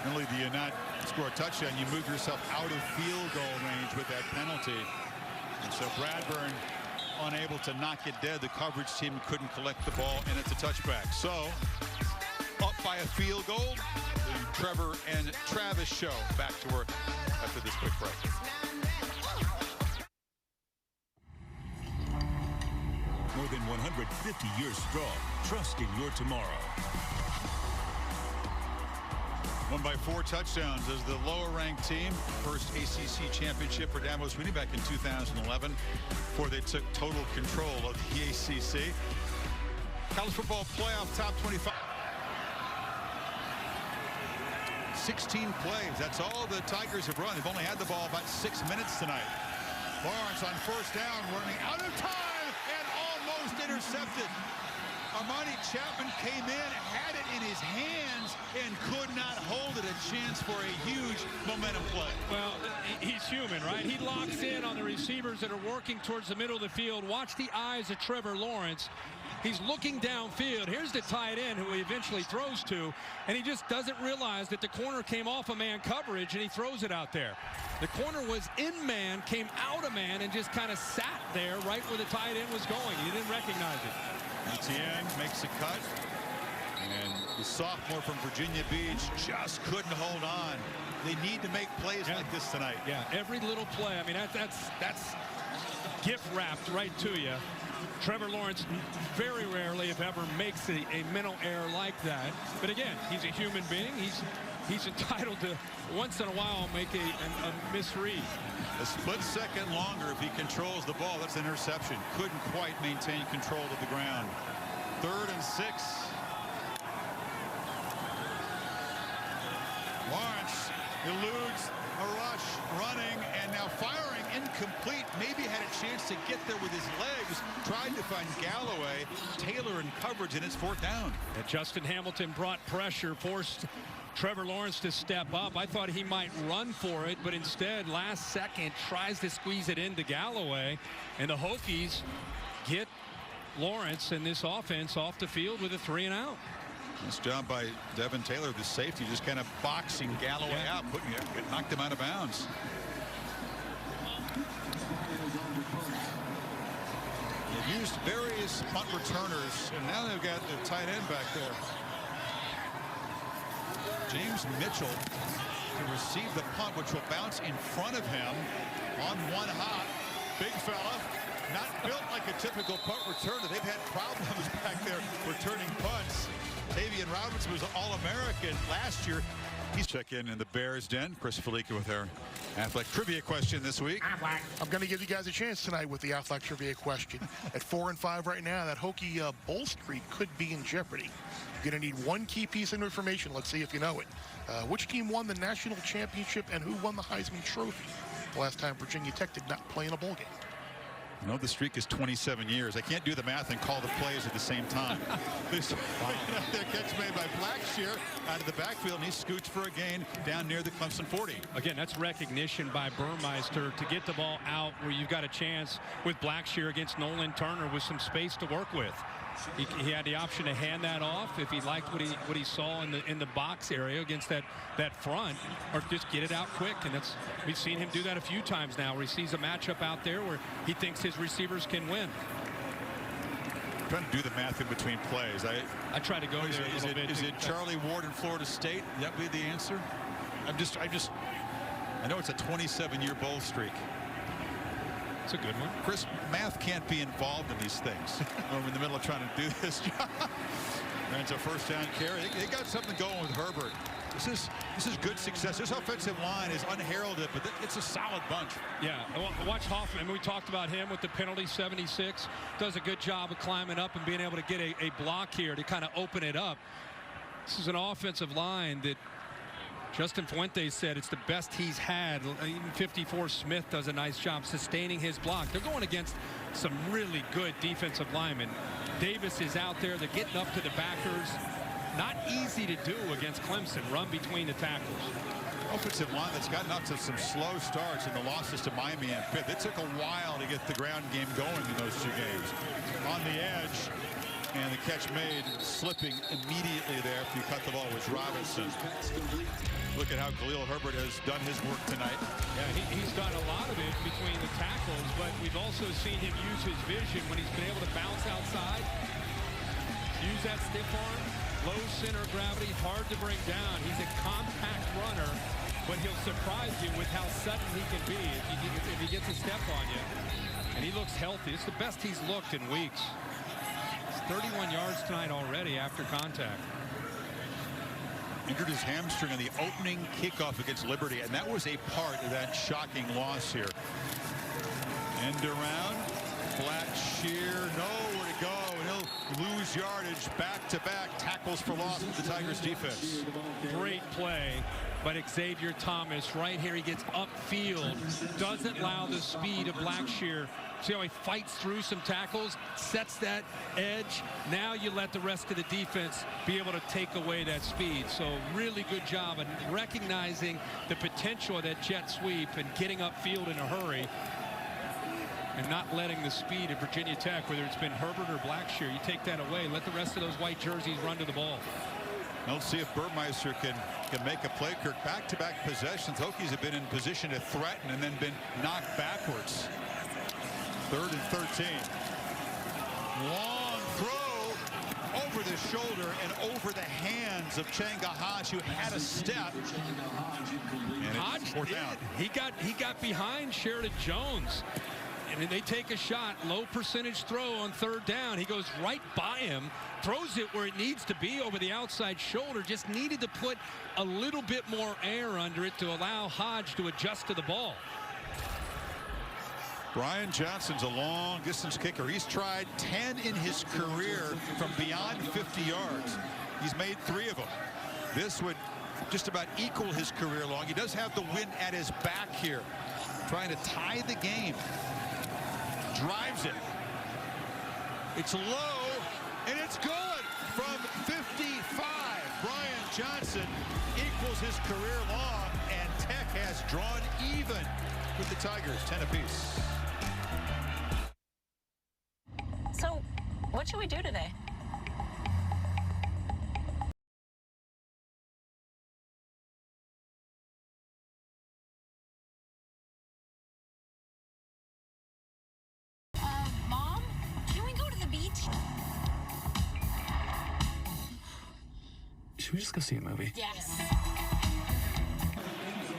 Not only do you not score a touchdown, you move yourself out of field goal range with that penalty. And so Bradburn unable to knock it dead. The coverage team couldn't collect the ball, and it's a touchback. So up by a field goal. The Trevor and Travis show back to work after this quick break.
More than 150 years strong. Trust in your tomorrow.
Won by 4 touchdowns as the lower-ranked team. First ACC championship for Dabo Swinney back in 2011, before they took total control of the ACC. College football playoff top 25. 16 plays. That's all the Tigers have run. They've only had the ball about 6 minutes tonight. Lawrence on 1st down, running out of time and almost intercepted. Armani Chapman came in, had it in his hands, and could not hold it. A chance for a huge momentum play.
Well, he's human, right? He locks in on the receivers that are working towards the middle of the field. Watch the eyes of Trevor Lawrence. He's looking downfield. Here's the tight end who he eventually throws to, and he just doesn't realize that the corner came off a man coverage, and he throws it out there. The corner was in man, came out of man, and just kind of sat there right where the tight end was going. He didn't recognize it.
Etienne makes a cut, and the sophomore from Virginia Beach just couldn't hold on. They need to make plays like this tonight.
Yeah, every little play. I mean, that's gift wrapped right to you. Trevor Lawrence very rarely, if ever, makes a mental error like that. But again, he's a human being. He's entitled to once in a while make a misread.
A split second longer if he controls the ball. That's an interception. Couldn't quite maintain control of the ground. 3rd and 6. Lawrence eludes a rush, running, and now firing incomplete. Maybe had a chance to get there with his legs. Tried to find Galloway. Taylor in coverage, and it's 4th down.
And Justin Hamilton brought pressure, forced Trevor Lawrence to step up. I thought he might run for it, but instead, last second, tries to squeeze it into Galloway. And the Hokies get Lawrence and this offense off the field with a 3 and out.
Nice job by Devin Taylor, the safety, just kind of boxing Galloway out, knocked him out of bounds. They've used various punt returners, and now they've got the tight end back there. James Mitchell to receive the punt, which will bounce in front of him on one hop. Big fella, not built like a typical punt returner. They've had problems back there returning punts. Tavian Robinson was All-American last year. He's check in the Bears den. Chris Felica with our Affleck trivia question this week.
I'm going to give you guys a chance tonight with the Affleck trivia question. At 4-5 right now, that Hokie bowl streak could be in jeopardy. You're going to need one key piece of information. Let's see if you know it. Which team won the national championship and who won the Heisman Trophy? The last time Virginia Tech did not play in a bowl game.
You know, the streak is 27 years. I can't do the math and call the plays at the same time. This catch made by Blackshear out of the backfield, and he scoots for a gain down near the Clemson 40.
Again, that's recognition by Burmeister to get the ball out where you've got a chance with Blackshear against Nolan Turner with some space to work with. He had the option to hand that off if he liked what he saw in the box area against that front, or just get it out quick. And we've seen him do that a few times now, where he sees a matchup out there where he thinks his receivers can win.
I'm trying to do the math in between plays.
I try to go there a little bit.
Is it Charlie Ward in Florida State? That be the answer? I know it's a 27-year bowl streak.
It's a good one.
Chris, math can't be involved in these things. We're in the middle of trying to do this job. And it's a 1st down carry. They got something going with Herbert. This is good success. This offensive line is unheralded, but it's a solid bunch.
Yeah, watch Hoffman. We talked about him with the penalty. 76 does a good job of climbing up and being able to get a block here to kind of open it up. This is an offensive line that Justin Fuentes said it's the best he's had. Even 54 Smith does a nice job sustaining his block. They're going against some really good defensive linemen. Davis is out there. They're getting up to the backers. Not easy to do against Clemson. Run between the tackles.
Offensive line that's gotten up to some slow starts in the losses to Miami and Pitt. It took a while to get the ground game going in those 2 games. On the edge. And the catch made, slipping immediately there after you cut the ball was Robinson. Look at how Khalil Herbert has done his work tonight.
Yeah, he's done a lot of it between the tackles, but we've also seen him use his vision when he's been able to bounce outside. Use that stiff arm, low center of gravity, hard to bring down. He's a compact runner, but he'll surprise you with how sudden he can be if he gets a step on you. And he looks healthy. It's the best he's looked in weeks. 31 yards tonight already after contact.
Injured his hamstring on the opening kickoff against Liberty, and that was a part of that shocking loss here. End around, Blackshear, nowhere to go, and he'll lose yardage. Back-to-back tackles for loss with the Tigers defense.
Great play, but Xavier Thomas right here, he gets upfield, doesn't allow the speed of Blackshear See how he fights through some tackles, sets that edge. Now you let the rest of the defense be able to take away that speed. So really good job in recognizing the potential of that jet sweep and getting upfield in a hurry and not letting the speed of Virginia Tech, whether it's been Herbert or Blackshear, you take that away. Let the rest of those white jerseys run to the ball.
Let's see if Burmeister can make a play. Kirk, back-to-back possessions. Hokies have been in position to threaten and then been knocked backwards. 3rd and 13. Long throw over the shoulder and over the hands of Changa Hodge, who had a step. And
Hodge
fourth
did.
down.
He got behind Sheridan Jones. And they take a shot, low percentage throw on 3rd down. He goes right by him, throws it where it needs to be over the outside shoulder. Just needed to put a little bit more air under it to allow Hodge to adjust to the ball.
Brian Johnson's a long distance kicker. He's tried 10 in his career from beyond 50 yards. He's made 3 of them. This would just about equal his career long. He does have the wind at his back here, trying to tie the game. Drives it. It's low, and it's good from 55. Brian Johnson equals his career long, and Tech has drawn even with the Tigers, 10 apiece.
So, what should we do today?
Mom, can we go to the beach?
Should we just go see a movie?
Yes.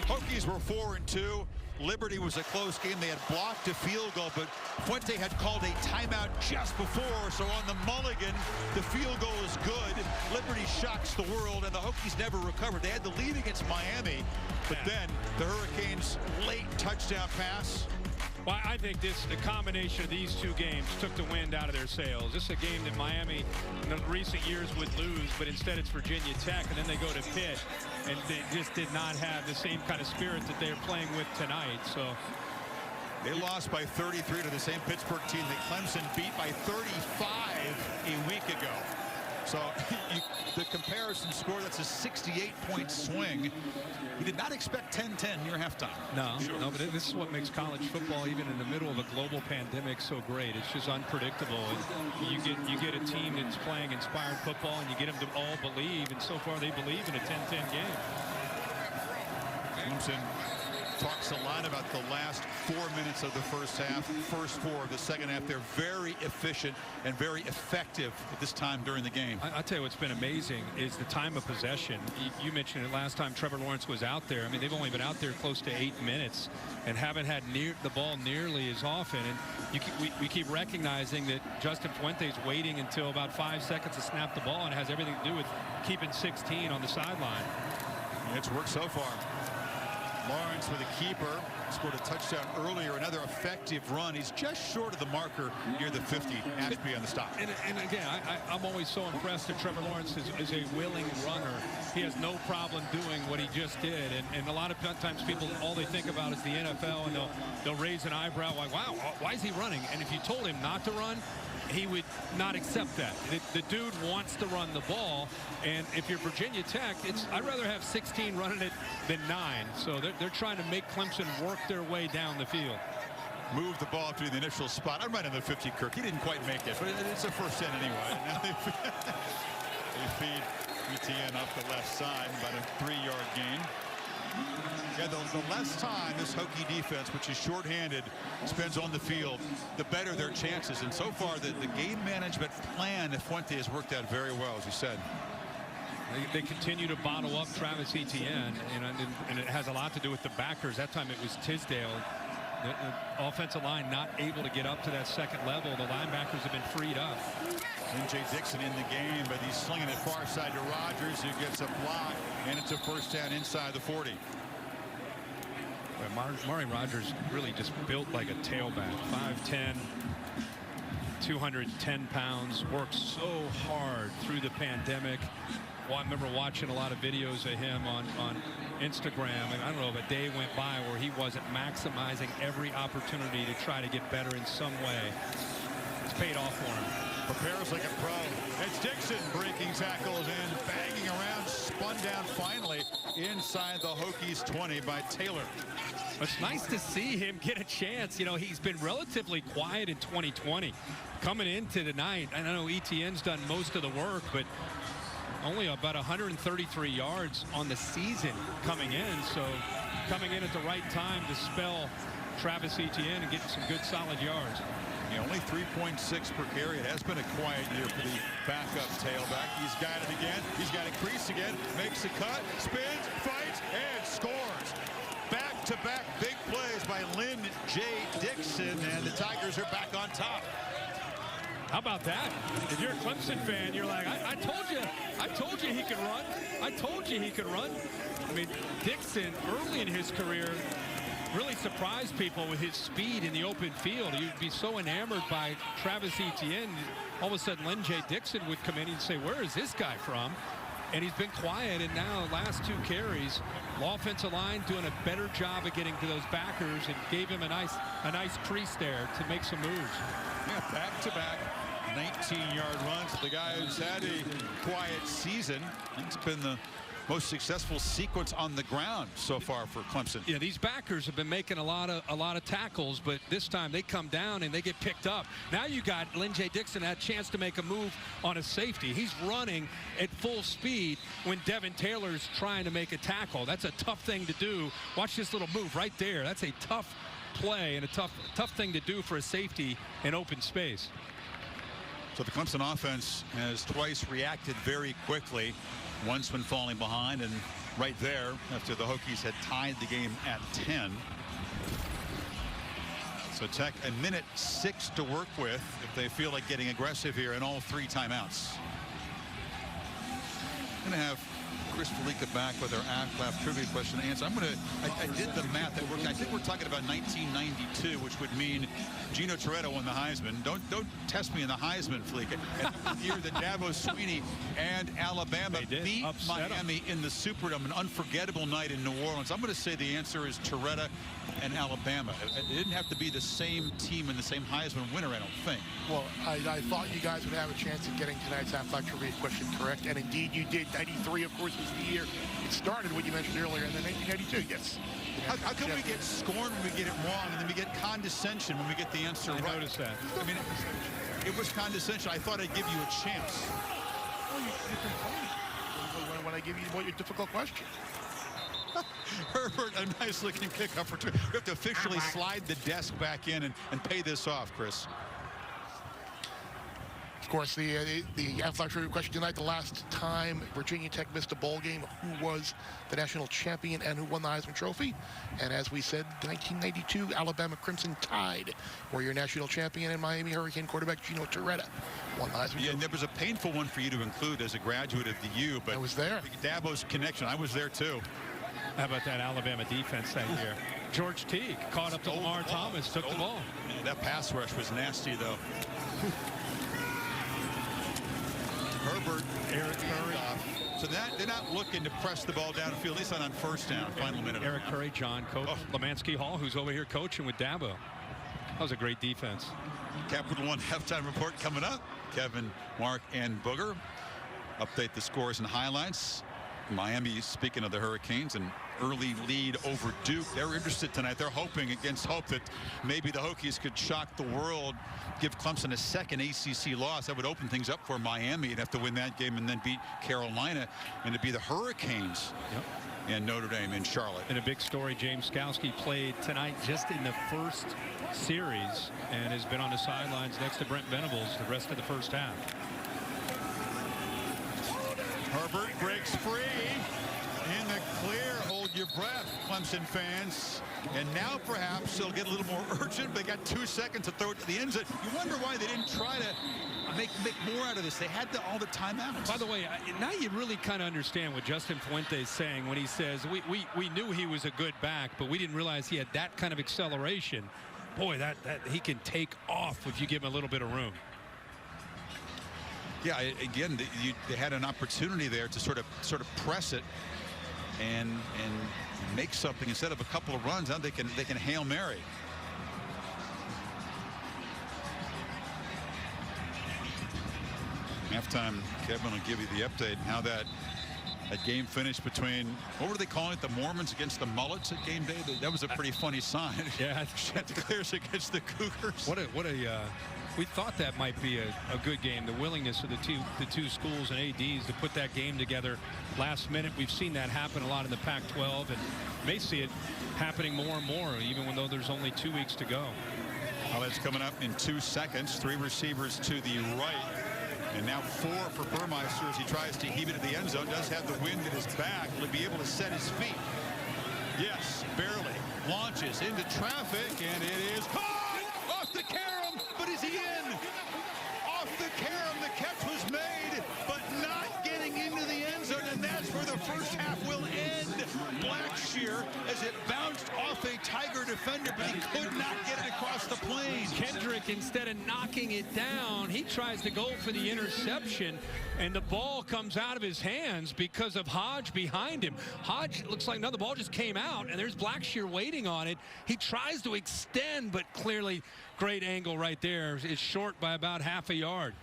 Hokies were 4-2. Liberty was a close game. They had blocked a field goal, but Fuente had called a timeout just before. So on the mulligan, the field goal is good. Liberty shocks the world, and the Hokies never recovered. They had the lead against Miami, but then the Hurricanes' late touchdown pass.
Well, I think the combination of these two games took the wind out of their sails. This is a game that Miami in the recent years would lose, but instead it's Virginia Tech, and then they go to Pitt, and they just did not have the same kind of spirit that they're playing with tonight. So
they lost by 33 to the same Pittsburgh team that Clemson beat by 35 a week ago. So the comparison score, that's a 68-point swing. You did not expect 10-10 near halftime.
No, no, but this is what makes college football, even in the middle of a global pandemic, so great. It's just unpredictable. And you get a team that's playing inspired football, and you get them to all believe, and so far they believe in a 10-10 game.
Clemson talks a lot about the last 4 minutes of the first half, first 4 of the second half. They're very efficient and very effective at this time during the game.
I'll tell you what's been amazing is the time of possession. You mentioned it last time Trevor Lawrence was out there. I mean, they've only been out there close to 8 minutes and haven't had the ball nearly as often. And we keep recognizing that Justin Fuente's waiting until about 5 seconds to snap the ball, and it has everything to do with keeping 16 on the sideline.
It's worked so far. Lawrence with a keeper, scored a touchdown earlier, another effective run. He's just short of the marker near the 50. Ashby on the stop.
And again, I'm always so impressed that Trevor Lawrence is a willing runner. He has no problem doing what he just did. And a lot of times people, all they think about is the NFL, and they'll raise an eyebrow like, wow, why is he running? And if you told him not to run, he would not accept that. The dude wants to run the ball, and if you're Virginia Tech, I'd rather have 16 running it than 9. So they're trying to make Clemson work their way down the field.
Move the ball to the initial spot. I'm right on the 50, Kirk. He didn't quite make it, but it's a first 10 anyway. Now they feed Etienne off the left side, about a 3-yard gain. Yeah, the less time this Hokie defense, which is shorthanded, spends on the field, the better their chances. And so far, the game management plan of Fuente has worked out very well, as you said.
They continue to bottle up Travis Etienne, and it has a lot to do with the backers. That time it was Tisdale. The offensive line not able to get up to that second level. The linebackers have been freed up.
Lyn-J Dixon in the game, but he's slinging it far side to Rogers, who gets a block, and it's a first down inside the 40.
Murray Rogers really just built like a tailback. 5'10", 210 pounds, worked so hard through the pandemic. Well, I remember watching a lot of videos of him on Instagram, and I don't know if a day went by where he wasn't maximizing every opportunity to try to get better in some way. It's paid off for him.
Prepares like a pro. It's Dixon breaking tackles and banging around, spun down finally inside the Hokies 20 by Taylor.
It's nice to see him get a chance. You know, he's been relatively quiet in 2020. Coming into tonight, I know Etienne's done most of the work, but only about 133 yards on the season coming in. So coming in at the right time to spell Travis Etienne and get some good solid yards.
Yeah, only 3.6 per carry. It has been a quiet year for the backup tailback. He's got it again. He's got a crease again. Makes a cut, spins, fights, and scores. Back-to-back big plays by Lyn-J Dixon, and the Tigers are back on top.
How about that? If you're a Clemson fan, you're like, I told you he could run. I told you he could run. I mean, Dixon, early in his career, really surprised people with his speed in the open field. You'd be so enamored by Travis Etienne. All of a sudden, Lyn-J Dixon would come in and say, where is this guy from? And he's been quiet, and now last 2 carries, the offensive line doing a better job of getting to those backers and gave him a nice crease there to make some moves.
Yeah, back-to-back 19-yard runs. The guy who's had a quiet season. It's been the most successful sequence on the ground so far for Clemson.
Yeah, these backers have been making a lot of tackles, but this time they come down and they get picked up. Now you got Lyn-J Dixon had a chance to make a move on a safety. He's running at full speed when Devin Taylor's trying to make a tackle. That's a tough thing to do. Watch this little move right there. That's a tough play and a tough thing to do for a safety in open space.
So the Clemson offense has twice reacted very quickly. Once when falling behind, and right there after the Hokies had tied the game at 10. So Tech a minute 6 to work with if they feel like getting aggressive here in all 3 timeouts. Going to have Chris Felica back with our AFLAF trivia question and answer. I did the math that worked. I think we're talking about 1992, which would mean Gino Toretto won the Heisman. Don't test me in the Heisman, Felica. And the year that Dabo Sweeney and Alabama beat Miami in the Superdome, an unforgettable night in New Orleans. I'm going to say the answer is Toretto and Alabama. It didn't have to be the same team and the same Heisman winner, I don't think.
Well, I thought you guys would have a chance of getting tonight's AFLAF trivia question correct, and indeed you did. 93, of course, was the year it started, what you mentioned earlier, and then 1992, yes.
How come we get scorned when we get it wrong, and then we get condescension when we get the answer right?
I noticed that.
I mean, it was condescension. I thought I'd give you a chance.
Well, you complain when I give you your difficult question.
Herbert, a nice-looking kickoff for 2. We have to officially slide the desk back in and pay this off, Chris.
Of course, the AFLAF trivia question tonight, the last time Virginia Tech missed a bowl game, who was the national champion and who won the Heisman Trophy. And as we said, 1992, Alabama Crimson Tide were your national champion, and Miami Hurricane quarterback Gino Toretto won the Heisman Trophy.
And there was a painful one for you to include as a graduate of the U, but
I was there.
Dabo's connection, I was there too.
How about that Alabama defense that year? George Teague caught up to Lamar Thomas, took the ball.
That pass rush was nasty, though. Herbert, Eric Curry. So they're not looking to press the ball downfield, at least not on first down, final minute.
Eric Curry, John Coach, Lemansky Hall, who's over here coaching with Dabo. That was a great defense.
Capital One halftime report coming up. Kevin, Mark, and Booger update the scores and highlights. Miami, speaking of the Hurricanes, an early lead over Duke. They're interested tonight. They're hoping against hope that maybe the Hokies could shock the world, give Clemson a second ACC loss. That would open things up for Miami. You'd have to win that game and then beat Carolina, and it'd be the Hurricanes and Notre Dame in Charlotte.
And a big story, James Skowski played tonight just in the first series and has been on the sidelines next to Brent Venables the rest of the first half.
Herbert breaks free in the clear. Hold your breath, Clemson fans. And now perhaps they'll get a little more urgent. They got 2 seconds to throw it to the end zone. You wonder why they didn't try to make more out of this. They had all the timeouts.
By the way, now you really kind of understand what Justin Fuente is saying when he says we knew he was a good back, but we didn't realize he had that kind of acceleration. Boy, that he can take off if you give him a little bit of room.
Yeah, again, they had an opportunity there to sort of press it and make something instead of a couple of runs. Now they can Hail Mary. Halftime, Kevin will give you the update how that game finished between, what were they calling it, the Mormons against the Mullets at game day? That was a pretty funny sign.
Yeah,
Chanticleers against the Cougars.
We thought that might be a good game. The willingness of the two schools and ADs to put that game together last minute. We've seen that happen a lot in the Pac-12, and may see it happening more and more, even though there's only 2 weeks to go.
Highlights coming up in 2 seconds. 3 receivers to the right. And now 4 for Burmeister as he tries to heave it to the end zone. Does have the wind at his back. Will he be able to set his feet? Yes, barely. Launches into traffic, and it is caught off the carom. But is he in? Off the carom. The catch was made, but not getting into the end zone. And that's where the first half will end. Blackshear as it bounced off a Tiger defender, but he could not get it across the plane.
Kendrick, instead of knocking it down, he tries to go for the interception, and the ball comes out of his hands because of Hodge behind him. Hodge looks like, no, the ball just came out, and there's Blackshear waiting on it. He tries to extend, but clearly great angle right there. It's short by about half a yard.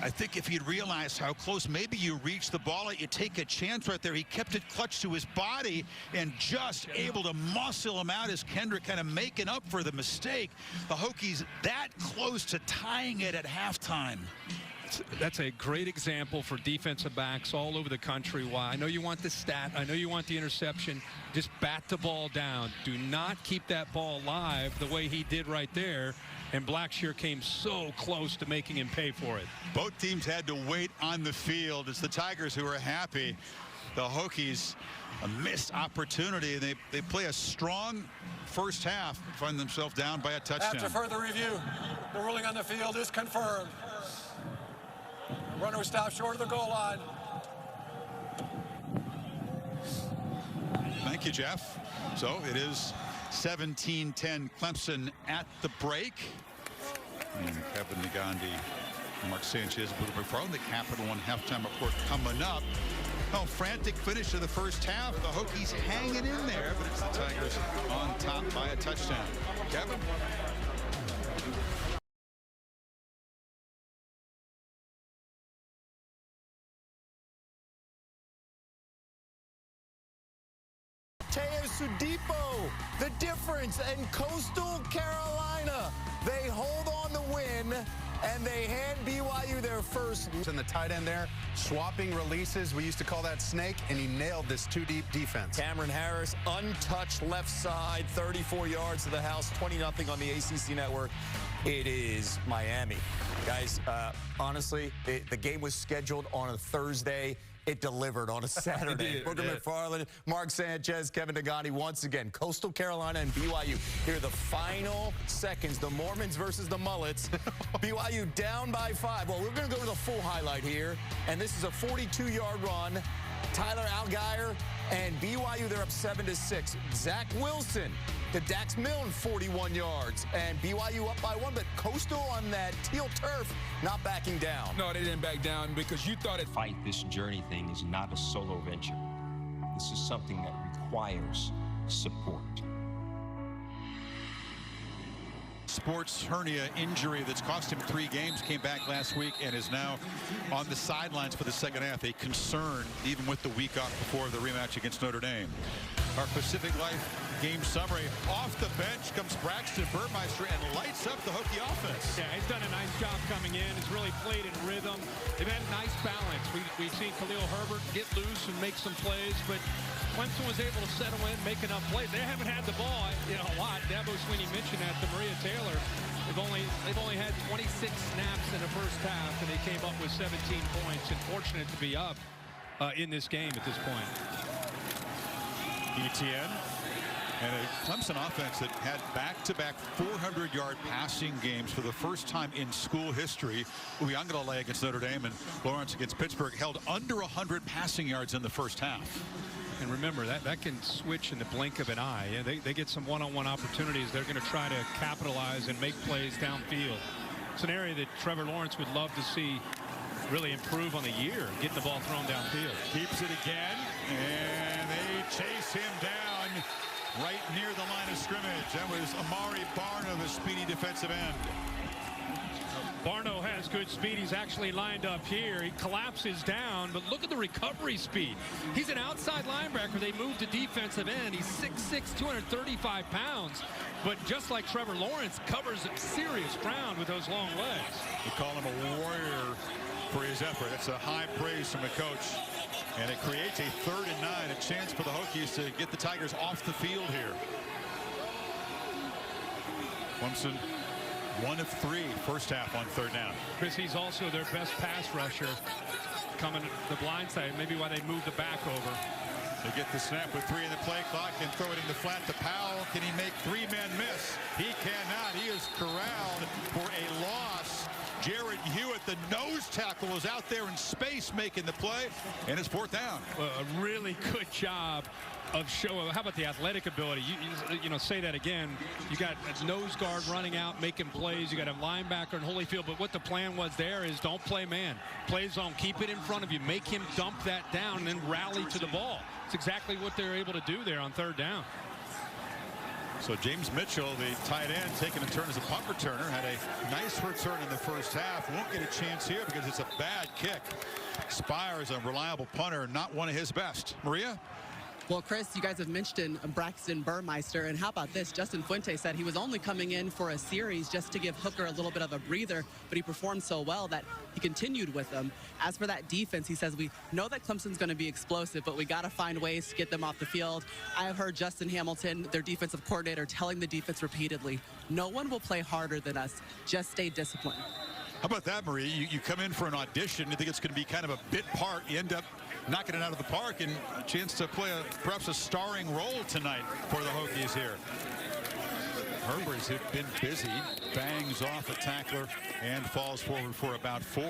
I think if he'd realized how close, maybe you reach the ball, you take a chance right there. He kept it clutched to his body and just able to muscle him out as Kendrick kind of making up for the mistake. The Hokies that close to tying it at halftime.
That's a great example for defensive backs all over the country. Why? I know you want the stat. I know you want the interception. Just bat the ball down. Do not keep that ball alive the way he did right there. And Blackshear came so close to making him pay for it.
Both teams had to wait on the field. It's the Tigers who are happy. The Hokies, a missed opportunity. They play a strong first half and find themselves down by a touchdown.
After further review, the ruling on the field is confirmed. Runner was stopped short of the goal line.
Thank you, Jeff. So it is 17-10 Clemson at the break. And Kevin Negandhi, Mark Sanchez, Bruno McFarland, the Capital One halftime report coming up. Oh, frantic finish of the first half. The Hokies hanging in there, but it's the Tigers on top by a touchdown. Kevin?
Sudipo, the difference, and Coastal Carolina, they hold on to win, and they hand BYU their first.
And the tight end there, swapping releases. We used to call that snake, and he nailed this two-deep defense.
Cameron Harris, untouched left side, 34 yards to the house, 20-0 on the ACC network. It is Miami. Guys, honestly, the game was scheduled on a Thursday. It delivered on a Saturday. Booker McFarland, Mark Sanchez, Kevin Negandhi, once again. Coastal Carolina and BYU. Here are the final seconds. The Mormons versus the Mullets. BYU down by 5. Well, we're going to go to the full highlight here. And this is a 42-yard run. Tyler Algier and BYU, they're up 7-6. Zach Wilson to Dax Milne, 41 yards. And BYU up by 1, but Coastal on that teal turf not backing down.
No, they didn't back down because you thought it.
Fight this journey thing is not a solo venture. This is something that requires support.
Sports hernia injury that's cost him 3 games, came back last week and is now on the sidelines for the second half. A concern even with the week off before the rematch against Notre Dame. Our Pacific Life game summary. Off the bench comes Braxton Burmeister and lights up the Hokie offense.
Yeah, he's done a nice job coming in. He's really played in rhythm. They've had a nice balance. We've seen Khalil Herbert get loose and make some plays, but Clemson was able to settle in, make enough plays. They haven't had the ball, a lot. Dabo Swinney mentioned that to Maria Taylor. They've only had 26 snaps in the first half, and they came up with 17 points. And fortunate to be up in this game at this point.
Etienne and a Clemson offense that had back-to-back 400-yard passing games for the first time in school history. Uiagalelei against Notre Dame and Lawrence against Pittsburgh held under 100 passing yards in the first half.
And remember, that can switch in the blink of an eye. They get some one-on-one opportunities. They're going to try to capitalize and make plays downfield. It's an area that Trevor Lawrence would love to see really improve on the year, getting the ball thrown downfield.
Keeps it again, and they chase him down right near the line of scrimmage. That was Amari Barno, the speedy defensive end.
Barno has good speed. He's actually lined up here. He collapses down, but look at the recovery speed. He's an outside linebacker. They moved to defensive end. He's 6'6", 235 pounds. But just like Trevor Lawrence, covers serious ground with those long legs.
We call him a warrior for his effort. That's a high praise from the coach. And it creates a 3rd and 9, a chance for the Hokies to get the Tigers off the field here. Clemson 1 of 3 first half on 3rd down.
Chris, he's also their best pass rusher coming to the blind side. Maybe why they moved the back over.
They get the snap with 3 in the play clock and throw it in the flat to Powell. Can he make 3-man miss? He cannot. He is corralled for a loss. Jared Hewitt, the nose tackle, was out there in space making the play, and it's 4th down.
Well, a really good job of show. How about the athletic ability? You know, say that again. You got a nose guard running out, making plays. You got a linebacker in Holyfield. But what the plan was there is don't play man. Play zone. Keep it in front of you. Make him dump that down and then rally to the ball. It's exactly what they're able to do there on 3rd down.
So James Mitchell, the tight end, taking a turn as a punt returner, had a nice return in the first half. Won't get a chance here because it's a bad kick. Spires, a reliable punter, not one of his best. Maria?
Well, Chris, you guys have mentioned Braxton Burmeister, and how about this? Justin Fuente said he was only coming in for a series just to give Hooker a little bit of a breather, but he performed so well that he continued with them. As for that defense, he says, we know that Clemson's going to be explosive, but we got to find ways to get them off the field. I have heard Justin Hamilton, their defensive coordinator, telling the defense repeatedly, no one will play harder than us. Just stay disciplined.
How about that, Marie? You come in for an audition. You think it's going to be kind of a bit part. You end up knocking it out of the park, and a chance to play perhaps a starring role tonight for the Hokies here. Herbert's been busy, bangs off a tackler and falls forward for about 4.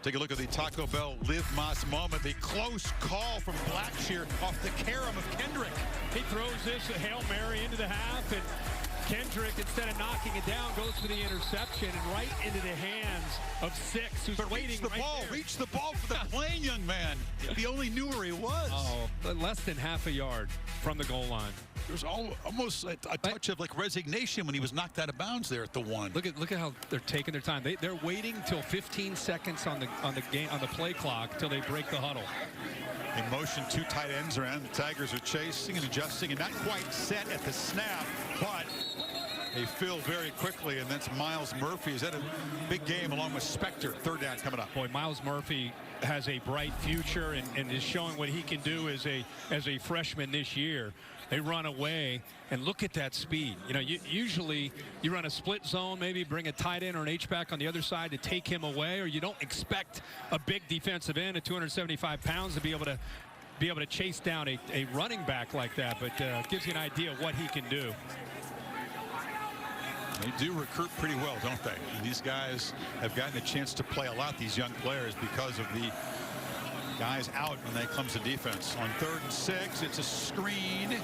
Take a look at the Taco Bell Liv Moss moment. The close call from Blackshear off the carom of Kendrick.
He throws this a Hail Mary into the half, and Kendrick, instead of knocking it down, goes for the interception and right into the hands of Six, who's waiting
right there. Reach the ball for the playing young man. If he only knew where he was.
Oh, less than half a yard from the goal line.
There's almost a touch of like resignation when he was knocked out of bounds there at the 1.
Look at how they're taking their time. They're waiting till 15 seconds on the play clock till they break the huddle.
In motion, 2 tight ends around. The Tigers are chasing and adjusting and not quite set at the snap, but they fill very quickly, and that's Miles Murphy. Is that a big game along with Spector? 3rd down coming up.
Boy, Miles Murphy has a bright future and is showing what he can do as a freshman this year. They run away, and look at that speed. You know, usually you run a split zone, maybe bring a tight end or an H-back on the other side to take him away, or you don't expect a big defensive end at 275 pounds to be able to chase down a running back like that, but gives you an idea of what he can do.
They do recruit pretty well, don't they? And these guys have gotten a chance to play a lot, these young players, because of the guys out in that Clemson defense. On 3rd and 6, it's a screen,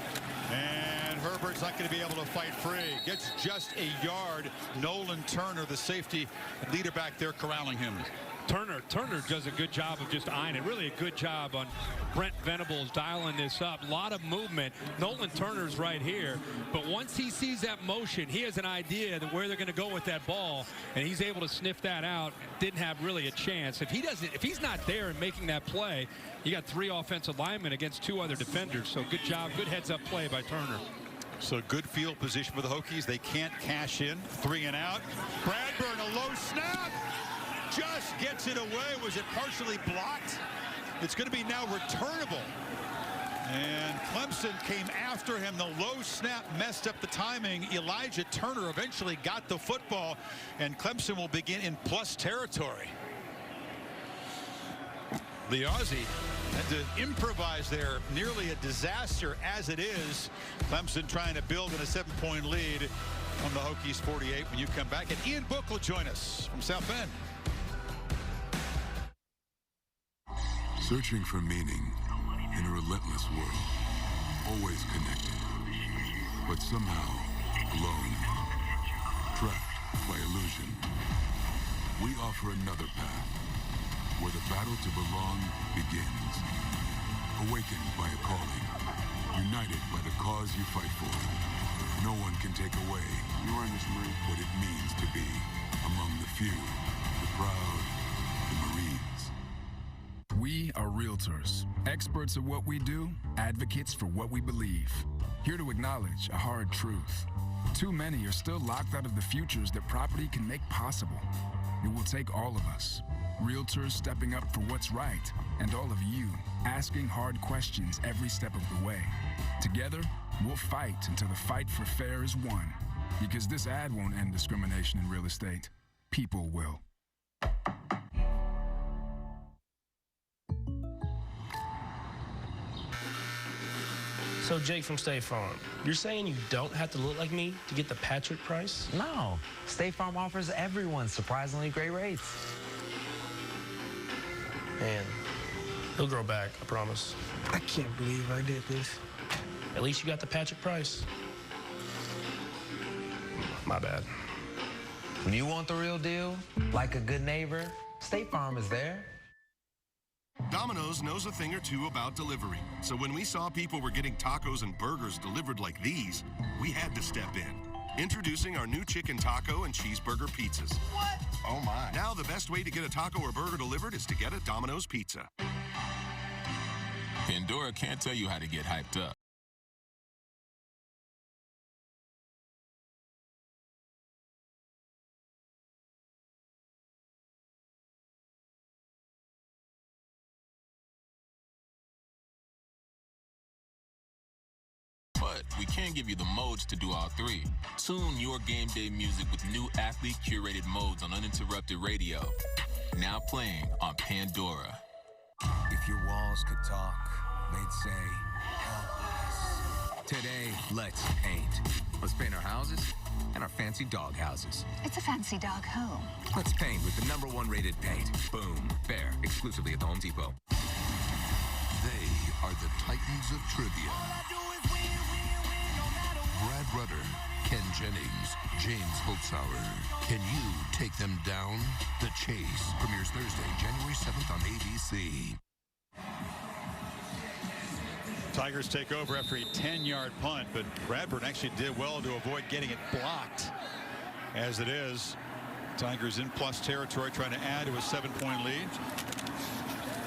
and Herbert's not going to be able to fight free. Gets just a yard. Nolan Turner, the safety leader back there, corralling him.
Turner does a good job of just eyeing it. Really a good job on Brent Venables dialing this up. A lot of movement. Nolan Turner's right here, but once he sees that motion, he has an idea of where they're going to go with that ball, and he's able to sniff that out. Didn't have really a chance. If he's not there and making that play, you got 3 offensive linemen against 2 other defenders. So good job, good heads-up play by Turner.
So good field position for the Hokies. They can't cash in. 3 and out. Bradburn, a low snap. Just gets it away. Was it partially blocked? It's going to be now returnable. And Clemson came after him. The low snap messed up the timing. Elijah Turner eventually got the football, and Clemson will begin in plus territory. The Aussie had to improvise there. Nearly a disaster as it is. Clemson trying to build in a 7-point lead on the Hokies 48. When you come back, and Ian Book will join us from South Bend.
Searching for meaning in a relentless world. Always connected, but somehow alone. Trapped by illusion. we offer another path where the battle to belong begins. Awakened by a calling, united by the cause you fight for. No one can take away what it means to be among the few, the proud, the Marines.
We are realtors, experts at what we do, advocates for what we believe. Here to acknowledge a hard truth. Too many are still locked out of the futures that property can make possible. It will take all of us, realtors stepping up for what's right, and all of you asking hard questions every step of the way. Together, we'll fight until the fight for fair is won. Because this ad won't end discrimination in real estate. People will.
So, Jake from State Farm, you're saying you don't have to look like me to get the Patrick price?
No. State Farm offers everyone surprisingly great rates.
Man, he'll grow back, I promise.
I can't believe I did this.
At least you got the Patrick price. My bad.
When you want the real deal, like a good neighbor, State Farm is there.
Domino's knows a thing or two about delivery. So when we saw people were getting tacos and burgers delivered like these, we had to step in. Introducing our new chicken taco and cheeseburger pizzas.
What?
Oh my. Now the best way to get a taco or burger delivered is to get a Domino's pizza.
Pandora can't tell you how to get hyped up. But we can't give you the modes to do all three. Tune your game day music with new athlete-curated modes on uninterrupted radio. Now playing on Pandora.
If your walls could talk, they'd say, help us. Today, let's paint. Let's paint our houses and our fancy dog houses.
It's a fancy dog home.
Let's paint with the #1 rated paint. Boom. Fair. Exclusively at the Home Depot.
They are the Titans of trivia. Brad Rutter, Ken Jennings, James Holtzhauer. Can you take them down? The Chase premieres Thursday, January 7th on ABC.
Tigers take over after a 10-yard punt, but Bradford actually did well to avoid getting it blocked. As it is, Tigers in plus territory trying to add to a 7-point lead.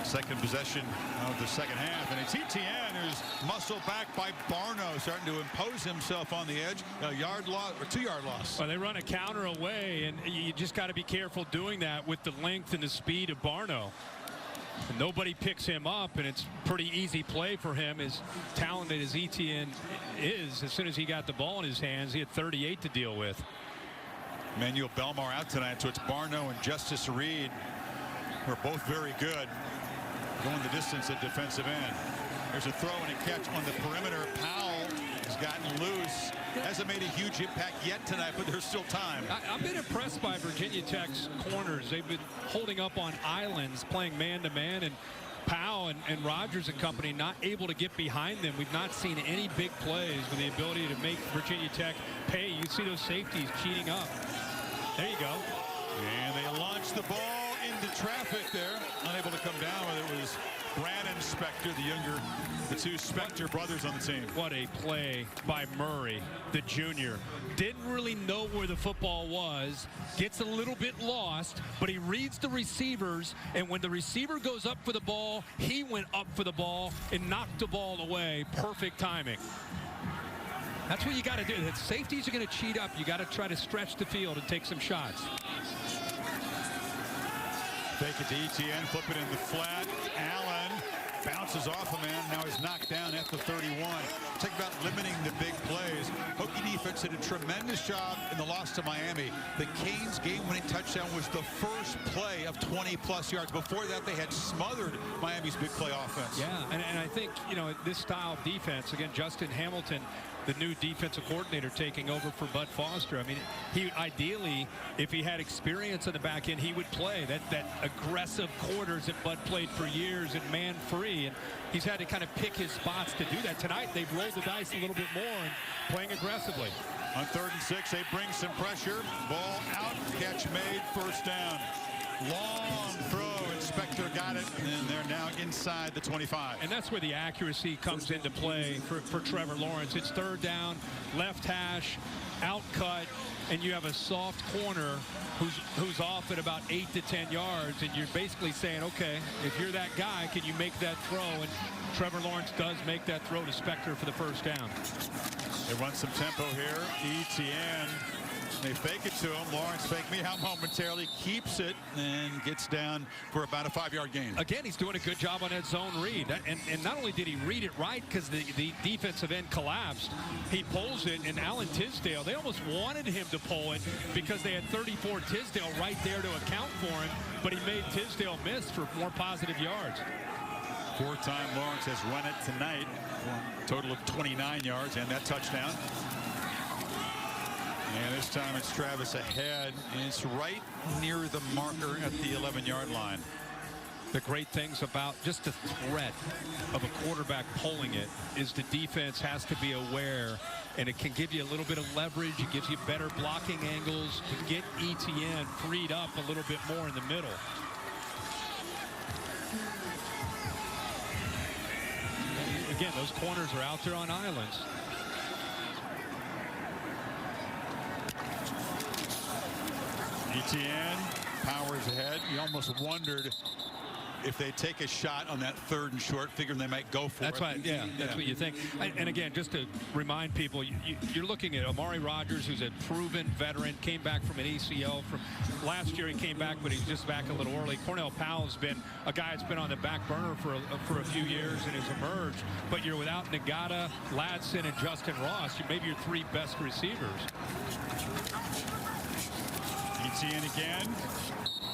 Second possession of the second half, and it's Etienne who's muscled back by Barno, starting to impose himself on the edge. A yard loss or 2-yard loss.
Well, they run a counter away, and you just got to be careful doing that with the length and the speed of Barno. And nobody picks him up, and it's pretty easy play for him. As talented as Etienne is, as soon as he got the ball in his hands, he had 38 to deal with.
Manuel Belmar out tonight, so it's Barno and Justice Reed, who are both very good. Going the distance at defensive end. There's a throw and a catch on the perimeter. Powell has gotten loose. Hasn't made a huge impact yet tonight, but there's still time.
I've been impressed by Virginia Tech's corners. They've been holding up on islands, playing man-to-man, and Powell and Rogers and company not able to get behind them. We've not seen any big plays with the ability to make Virginia Tech pay. You see those safeties cheating up. There you go.
And they launch the ball into traffic there. Unable to come down, whether it was Brad and Spector, the two Spector brothers on the team.
What a play by Murray, the junior. Didn't really know where the football was, gets a little bit lost, but he reads the receivers, and when the receiver goes up for the ball, he went up for the ball and knocked the ball away. Perfect timing. That's what you got to do. The safeties are going to cheat up. You got to try to stretch the field and take some shots.
Fake it to Etienne, flip it in the flat. Allen bounces off a man, now he's knocked down at the 31. Talk about limiting the big plays. Hokie defense did a tremendous job in the loss to Miami. The Canes game-winning touchdown was the first play of 20-plus yards. Before that, they had smothered Miami's big play offense.
Yeah, and I think, you know, this style of defense, again, Justin Hamilton, the new defensive coordinator taking over for Bud Foster. I mean, he ideally, if he had experience in the back end, he would play that aggressive quarters that Bud played for years and man free, and he's had to kind of pick his spots to do that. Tonight they've rolled the dice a little bit more and playing aggressively.
On 3rd and 6, they bring some pressure. Ball out, catch made, first down. Long throw, Inspector got it, and they're now inside the 25.
And that's where the accuracy comes into play for Trevor Lawrence. It's 3rd down, left hash, out cut, and you have a soft corner who's off at about 8 to 10 yards, and you're basically saying, okay, if you're that guy, can you make that throw? And Trevor Lawrence does make that throw to Spector for the first down.
They run some tempo here. Etienne, they fake it to him. Lawrence fake me out momentarily, keeps it, and gets down for about a 5-yard gain.
Again, he's doing a good job on that zone read. And not only did he read it right because the defensive end collapsed, he pulls it, and Alan Tisdale, they almost wanted him to pull it because they had 34 Tisdale right there to account for him, but he made Tisdale miss for more positive yards.
4-time Lawrence has run it tonight. Total of 29 yards and that touchdown. And this time it's Travis ahead, and it's right near the marker at the 11-yard line.
The great things about just the threat of a quarterback pulling it is the defense has to be aware, and it can give you a little bit of leverage. It gives you better blocking angles to get Etienne freed up a little bit more in the middle. Again, those corners are out there on islands.
Etienne powers ahead. You almost wondered if they take a shot on that 3rd and short, figuring they might go for
that's
it.
Right, yeah, that's what you think. And again, just to remind people, you're looking at Amari Rodgers, who's a proven veteran, came back from an ACL from last year. He came back, but he's just back a little early. Cornell Powell's been a guy that's been on the back burner for a few years and has emerged. But you're without Nagata, Ladson, and Justin Ross. Maybe your 3 best receivers.
Etienne again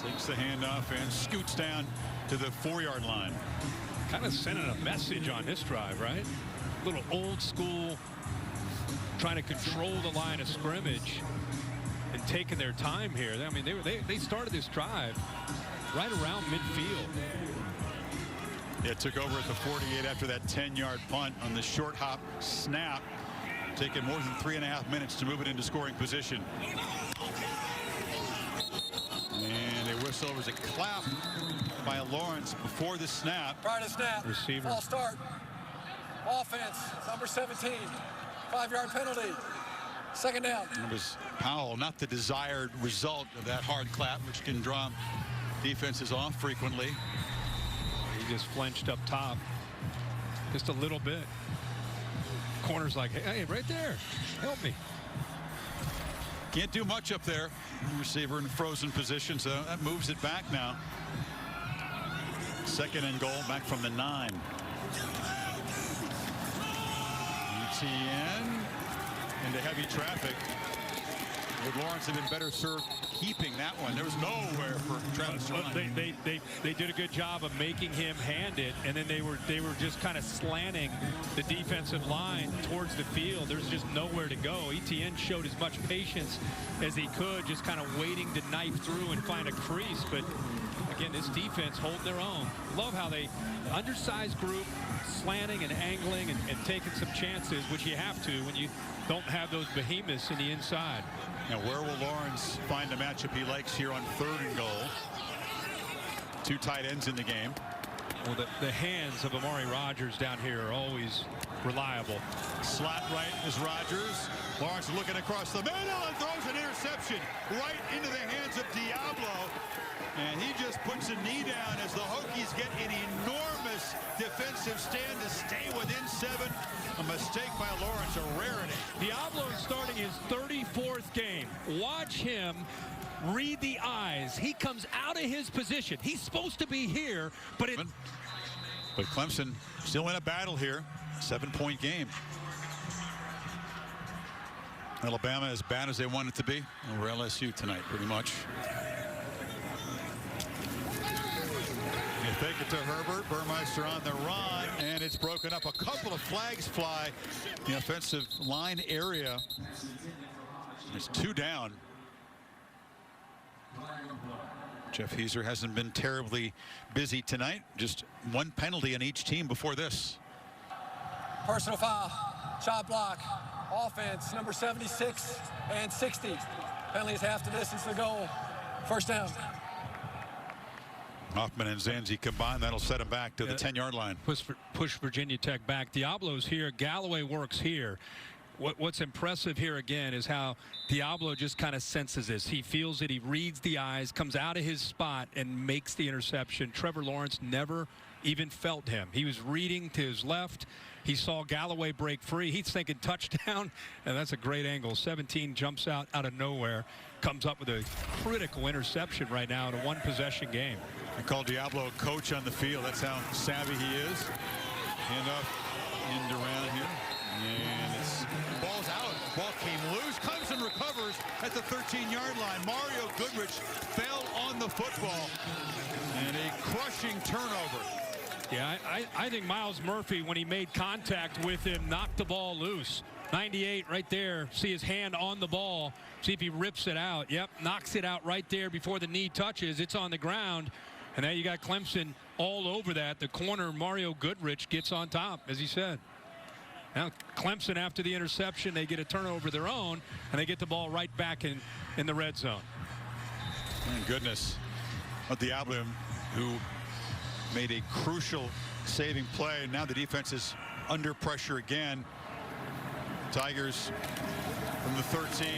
takes the handoff and scoots down to the 4-yard line.
Kind of sending a message on this drive, right? A little old school, trying to control the line of scrimmage and taking their time here. I mean, they started this drive right around midfield.
It took over at the 48 after that 10-yard punt on the short hop snap, taking more than 3.5 minutes to move it into scoring position. And a whistle was a clap by Lawrence before the snap.
Prior to snap.
Receiver.
Ball start. Offense, number 17. 5-yard penalty. 2nd down.
It was Powell, not the desired result of that hard clap, which can draw defenses off frequently.
He just flinched up top just a little bit. Corner's like, hey, right there, help me.
Can't do much up there. Receiver in frozen position, so that moves it back now. 2nd and goal, back from the 9. Etienne into heavy traffic. Would Lawrence have been better served keeping that one? There was nowhere for Travis to run.
They did a good job of making him hand it, and then they were just kind of slanting the defensive line towards the field. There's just nowhere to go. Etienne showed as much patience as he could, just kind of waiting to knife through and find a crease. But again, this defense holding their own. Love how they undersized group, slanting and angling and taking some chances, which you have to when you don't have those behemoths in the inside.
Now, where will Lawrence find a matchup he likes here on 3rd and goal? 2 tight ends in the game.
Well, the hands of Amari Rodgers down here are always reliable.
Slot right is Rodgers. Lawrence looking across the middle and throws an interception right into the hands of Diablo. And he just puts a knee down as the Hokies get an enormous defensive stand to stay within 7. A mistake by Lawrence, a rarity.
Diablo is starting his 34th game. Watch him read the eyes. He comes out of his position. He's supposed to be here, but
Clemson still in a battle here. 7-point game. Alabama as bad as they want it to be over LSU tonight, pretty much. fake it to Herbert. Burmeister on the run, and it's broken up. A couple of flags fly in the offensive line area. There's 2 down. Jeff Heiser hasn't been terribly busy tonight. Just 1 penalty on each team before this.
Personal foul, shot block, offense, number 76 and 60. Penalty is half the distance to the goal. First down.
Hoffman and Zanzi combined. That'll set him back to the 10-yard line.
Push Virginia Tech back. Diablo's here. Galloway works here. What's impressive here again is how Diablo just kind of senses this. He feels it. He reads the eyes, comes out of his spot, and makes the interception. Trevor Lawrence never even felt him. He was reading to his left. He saw Galloway break free. He's thinking touchdown, and that's a great angle. 17 jumps out of nowhere, comes up with a critical interception right now in a 1-possession game.
I call Diablo a coach on the field. That's how savvy he is. Hand up, end around here. And it's ball's out. Ball came loose. Clemson recovers at the 13-yard line. Mario Goodrich fell on the football. And a crushing turnover.
Yeah, I think Miles Murphy, when he made contact with him, knocked the ball loose. 98 right there. See his hand on the ball. See if he rips it out. Yep, knocks it out right there before the knee touches. It's on the ground. And now you got Clemson all over that. The corner, Mario Goodrich, gets on top, as he said. Now Clemson, after the interception, they get a turnover of their own, and they get the ball right back in the red zone.
My goodness. Diablo, who made a crucial saving play. Now the defense is under pressure again. Tigers from the 13.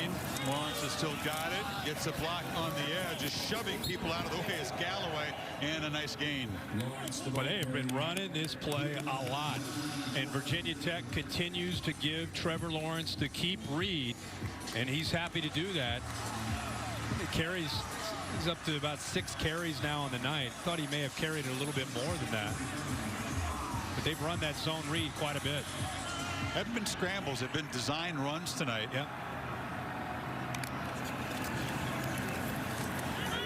Lawrence has still got it. Gets a block on the edge, just shoving people out of the way as Galloway, and a nice gain.
But they have been running this play a lot. And Virginia Tech continues to give Trevor Lawrence the keep read, and he's happy to do that. He carries, he's up to about 6 carries now on the night. Thought he may have carried a little bit more than that. But they've run that zone read quite a bit.
Haven't been scrambles, have been design runs tonight.
Yep.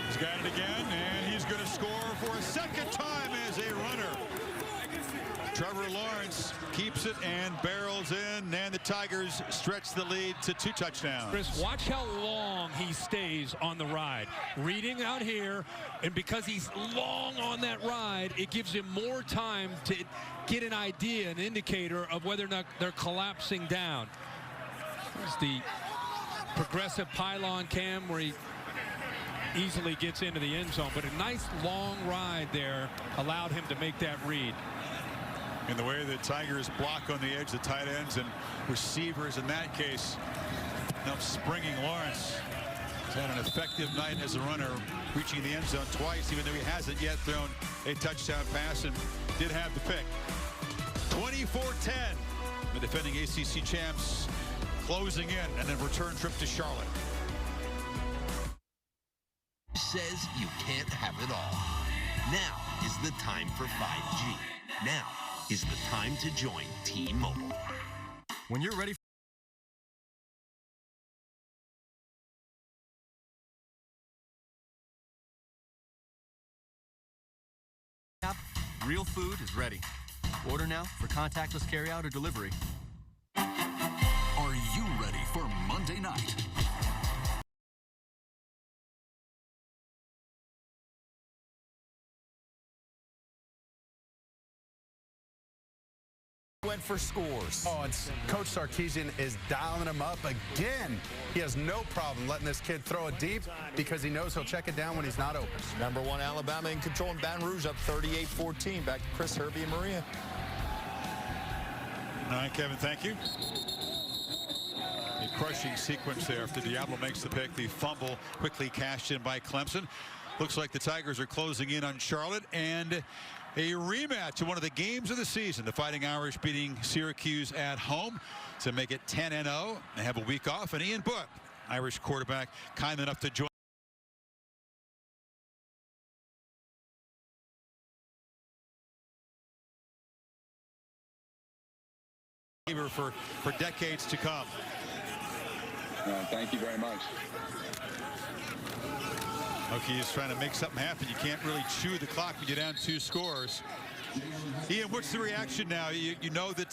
He's got it again, and he's going to score for a second time as a runner. Trevor Lawrence keeps it and barrels in, and the Tigers stretch the lead to 2 touchdowns.
Chris, watch how long he stays on the ride. Reading out here, and because he's long on that ride, it gives him more time to get an idea, an indicator of whether or not they're collapsing down. There's the progressive pylon cam where he easily gets into the end zone, but a nice long ride there allowed him to make that read.
In the way the Tigers block on the edge, the tight ends and receivers in that case, now springing Lawrence. He's had an effective night as a runner, reaching the end zone twice, even though he hasn't yet thrown a touchdown pass, and did have the pick. 24-10. The defending ACC champs closing in, and then return trip to Charlotte.
Says you can't have it all. Now is the time for 5G. Now is the time to join T-Mobile.
When you're ready. Real food is ready. Order now for contactless carryout or delivery.
Are you ready for Monday night?
Went for scores.
Oh, and Coach Sarkisian is dialing him up again. He has no problem letting this kid throw it deep because he knows he'll check it down when he's not open.
Number 1 Alabama in control, and Baton Rouge up 38-14. Back to Chris, Herbie, and Maria.
All right, Kevin, thank you. A crushing sequence there after Diablo makes the pick. The fumble quickly cashed in by Clemson. Looks like the Tigers are closing in on Charlotte, and a rematch of one of the games of the season. The Fighting Irish beating Syracuse at home to make it 10-0. They have a week off, and Ian Book, Irish quarterback, kind enough to join. For decades to come.
Thank you very much.
Hokies trying to make something happen. You can't really chew the clock when you're down 2 scores. Ian, what's the reaction now? You know that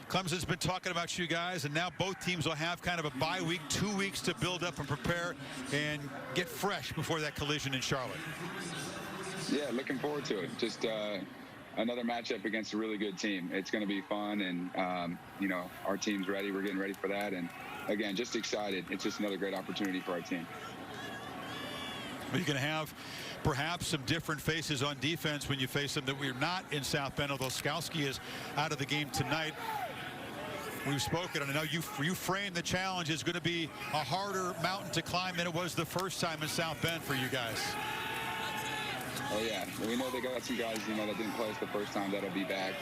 Clemson's been talking about you guys, and now both teams will have kind of a bye week, 2 weeks to build up and prepare and get fresh before that collision in Charlotte.
Yeah, looking forward to it. Just another matchup against a really good team. It's going to be fun, and you know, our team's ready. We're getting ready for that, and again, just excited. It's just another great opportunity for our team.
You're going to have perhaps some different faces on defense when you face them that we're not in South Bend, although Skowski is out of the game tonight. We've spoken, and I know you framed the challenge is going to be a harder mountain to climb than it was the first time in South Bend for you guys.
Oh yeah, we know they got some guys, you know, that didn't play us the first time that'll be back.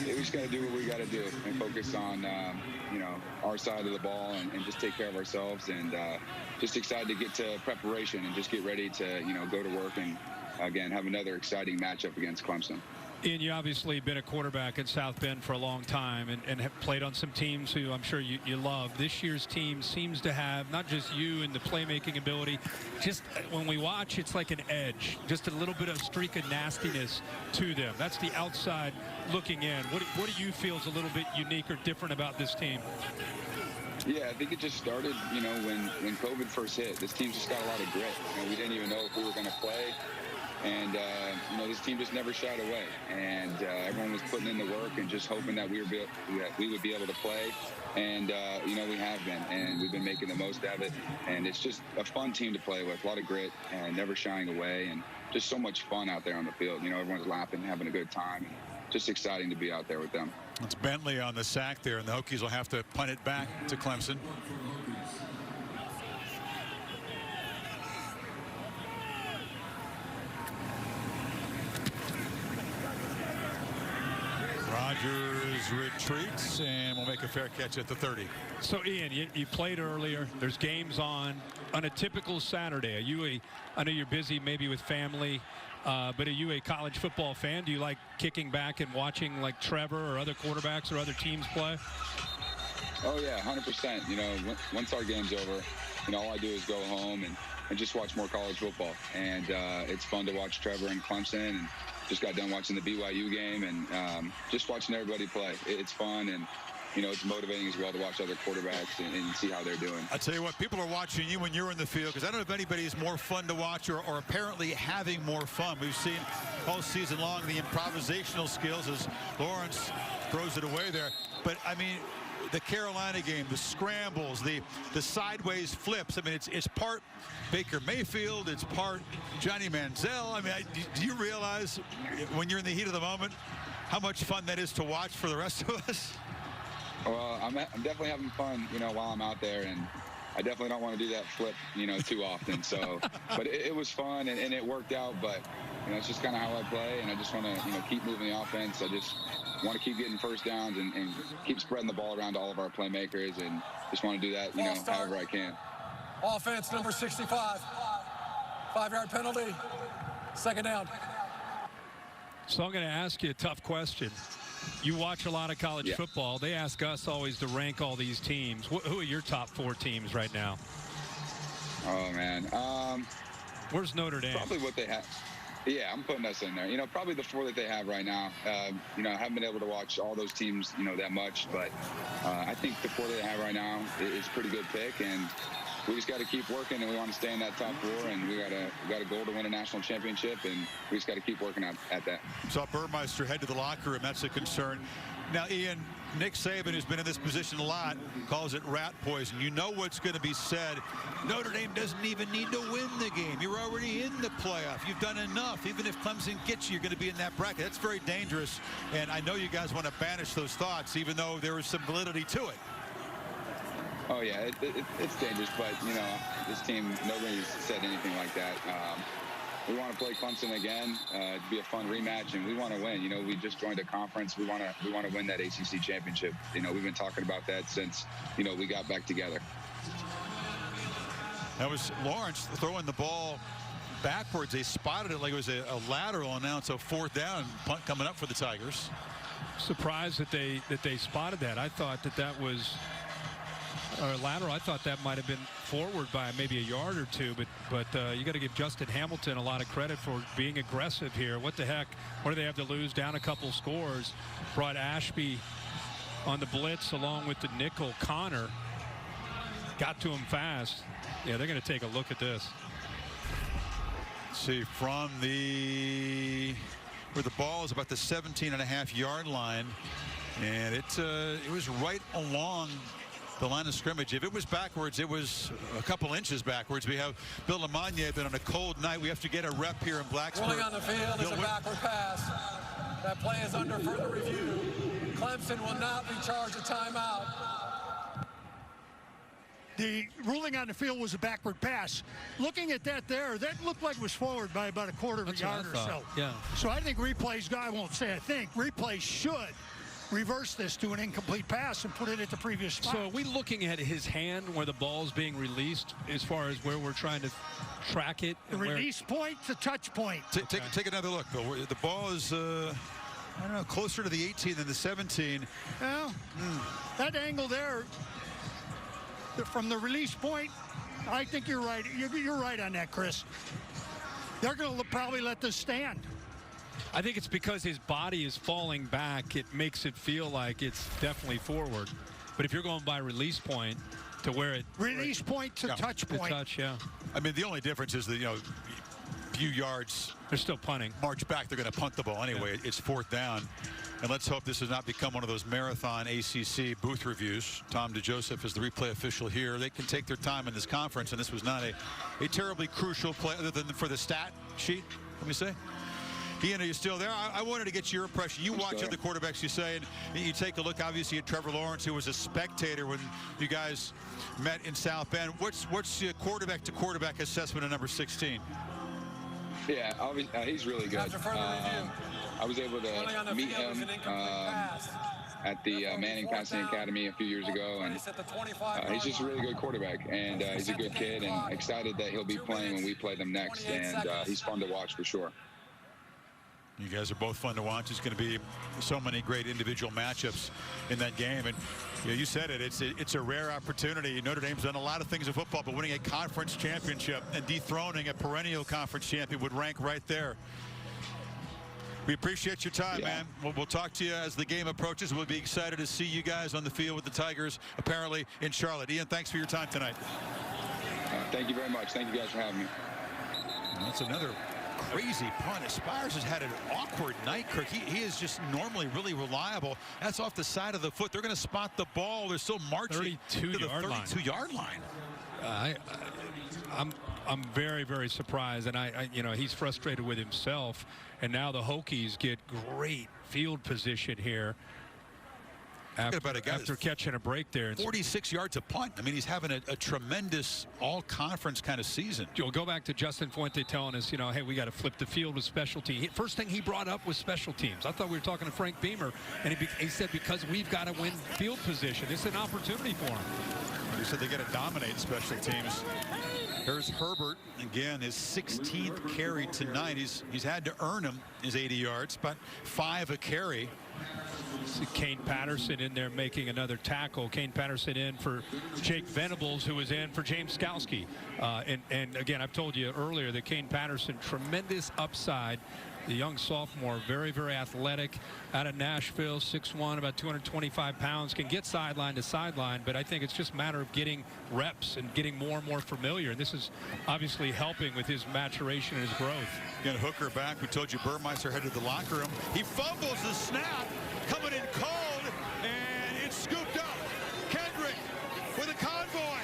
We just got to do what we got to do and focus on, you know, our side of the ball and just take care of ourselves, and just excited to get to preparation and just get ready to, you know, go to work and, again, have another exciting matchup against Clemson.
Ian, you obviously been a quarterback at South Bend for a long time and have played on some teams who I'm sure you love. This year's team seems to have not just you and the playmaking ability, just when we watch, it's like an edge, just a little bit of streak of nastiness to them. That's the outside looking in. What do you feel is a little bit unique or different about this team?
Yeah, I think it just started, you know, when COVID first hit. This team just got a lot of grit. You know, we didn't even know if we were going to play. And, you know, this team just never shied away. And everyone was putting in the work and just hoping that we would be able to play. And, you know, we have been. And we've been making the most of it. And it's just a fun team to play with. A lot of grit and never shying away. And just so much fun out there on the field. You know, everyone's laughing, having a good time. And just exciting to be out there with them.
It's Bentley on the sack there, and the Hokies will have to punt it back to Clemson. Rogers retreats, and we'll make a fair catch at the 30.
So, Ian, you played earlier. There's games on a typical Saturday. I know you're busy maybe with family, but are you a college football fan? Do you like kicking back and watching like Trevor or other quarterbacks or other teams play?
Oh, yeah, 100%. You know, once our game's over, you know, all I do is go home and just watch more college football. And it's fun to watch Trevor and Clemson, and just got done watching the BYU game, and just watching everybody play. It's fun, and, you know, it's motivating as well to watch other quarterbacks and see how they're doing.
I tell you what, people are watching you when you're in the field, because I don't know if anybody is more fun to watch or apparently having more fun. We've seen all season long the improvisational skills as Lawrence throws it away there. But, I mean, the Carolina game, the scrambles, the sideways flips. I mean, it's part Baker Mayfield, it's part Johnny Manziel. I mean, do you realize when you're in the heat of the moment how much fun that is to watch for the rest of us?
Well, I'm definitely having fun, you know, while I'm out there, and I definitely don't want to do that flip, you know, too often. So, but it was fun, and it worked out. But, you know, it's just kind of how I play, and I just want to, you know, keep moving the offense. I just want to keep getting first downs and keep spreading the ball around to all of our playmakers, and just want to do that, you know, however I can.
Offense, number 65. 5-yard penalty. Second down.
So I'm going to ask you a tough question. You watch a lot of college football. They ask us always to rank all these teams. Who are your top 4 teams right now?
Oh, man.
Where's Notre Dame?
Probably what they have. Yeah, I'm putting us in there. You know, probably the 4 that they have right now. You know, I haven't been able to watch all those teams, you know, that much. But I think the 4 that they have right now is a pretty good pick. And we just got to keep working, and we want to stay in that top 4, and we got a goal to win a national championship, and we just got to keep working at that.
Saw Burmeister head to the locker room. That's a concern. Now, Ian, Nick Saban, who's been in this position a lot, calls it rat poison. You know what's going to be said. Notre Dame doesn't even need to win the game. You're already in the playoff. You've done enough. Even if Clemson gets you, you're going to be in that bracket. That's very dangerous, and I know you guys want to banish those thoughts, even though there is some validity to it.
Oh, yeah, it's dangerous, but, you know, this team, nobody's said anything like that. We want to play Clemson again. It'd be a fun rematch, and we want to win. You know, we just joined a conference. We want to win that ACC championship. You know, we've been talking about that since, you know, we got back together.
That was Lawrence throwing the ball backwards. They spotted it like it was a lateral, and now it's a 4th down punt coming up for the Tigers.
Surprised that they spotted that. I thought that was or lateral. I thought that might have been forward by maybe a yard or two, but you got to give Justin Hamilton a lot of credit for being aggressive here. What the heck? What do they have to lose? Down a couple scores. Brought Ashby on the blitz along with the nickel Connor. Got to him fast. Yeah, they're going to take a look at this.
Let's see, from where the ball is about the 17.5-yard line, and it was right along the line of scrimmage. If it was backwards, it was a couple inches backwards. We have Bill Lamagna, but on a cold night, we have to get a rep here in Blacksburg.
Rolling on the field is a backward pass. That play is under further review. Clemson will not be charged a timeout.
The ruling on the field was a backward pass. Looking at that there, that looked like it was forward by about a quarter of a yard or so.
Yeah.
So I think replays, I won't say I think, replays should reverse this to an incomplete pass and put it at the previous spot.
So are we looking at his hand where the ball's being released as far as where we're trying to track it?
The release point to touch point.
Take another look, Bill. The ball is, I don't know, closer to the 18 than the 17.
Well, that angle there, from the release point, I think you're right. You're right on that, Chris. They're going to probably let this stand.
I think it's because his body is falling back. It makes it feel like it's definitely forward. But if you're going by release point to where it...
Release point to touch point.
Touch, yeah.
I mean, the only difference is that, few yards.
They're still punting.
March back, they're going to punt the ball anyway. Yeah. It's 4th down. And let's hope this does not become one of those marathon ACC booth reviews. Tom DeJoseph is the replay official here. They can take their time in this conference, and this was not a terribly crucial play other than for the stat sheet, let me say. Ian, are you still there? I wanted to get your impression. You watch other quarterbacks, you say, and you take a look, obviously, at Trevor Lawrence, who was a spectator when you guys met in South Bend. What's your quarterback-to-quarterback assessment of number 16?
Yeah, he's really good. I was able to meet him at the Manning Passing Academy a few years ago, and he's just a really good quarterback, and he's a good kid, and excited that he'll be playing when we play them next, and he's fun to watch for sure.
You guys are both fun to watch. It's going to be so many great individual matchups in that game. And you said it, it's a rare opportunity. Notre Dame's done a lot of things in football, but winning a conference championship and dethroning a perennial conference champion would rank right there. We appreciate your time, man. We'll talk to you as the game approaches. We'll be excited to see you guys on the field with the Tigers, apparently in Charlotte. Ian, thanks for your time tonight.
Thank you very much. Thank you guys for having me.
That's another crazy punt. Spires has had an awkward night, Kirk. He is just normally really reliable. That's off the side of the foot. They're going to spot the ball. They're still marching to the 32-yard line.
I'm very, very surprised, and he's frustrated with himself. And now the Hokies get great field position here. After catching a break there.
46 yards a punt. I mean, he's having a tremendous all-conference kind of season.
You'll go back to Justin Fuente telling us, hey, we got to flip the field with special teams. First thing he brought up was special teams. I thought we were talking to Frank Beamer, and he said because we've got to win field position. It's an opportunity for him.
He said they got to dominate special teams. Here's Herbert, again, his 16th carry tonight. He's had to earn him his 80 yards, but 5 a carry.
See Kane Patterson in there making another tackle. Kane Patterson in for Jake Venables, who was in for James Skalski. And again, I've told you earlier that Kane Patterson, tremendous upside. The young sophomore, very, very athletic, out of Nashville, 6'1", about 225 pounds, can get sideline to sideline, but I think it's just a matter of getting reps and getting more and more familiar. And this is obviously helping with his maturation and his growth.
Again, Hooker back. We told you Burmeister headed to the locker room. He fumbles the snap, coming in cold, and it's scooped up. Kendrick with a convoy.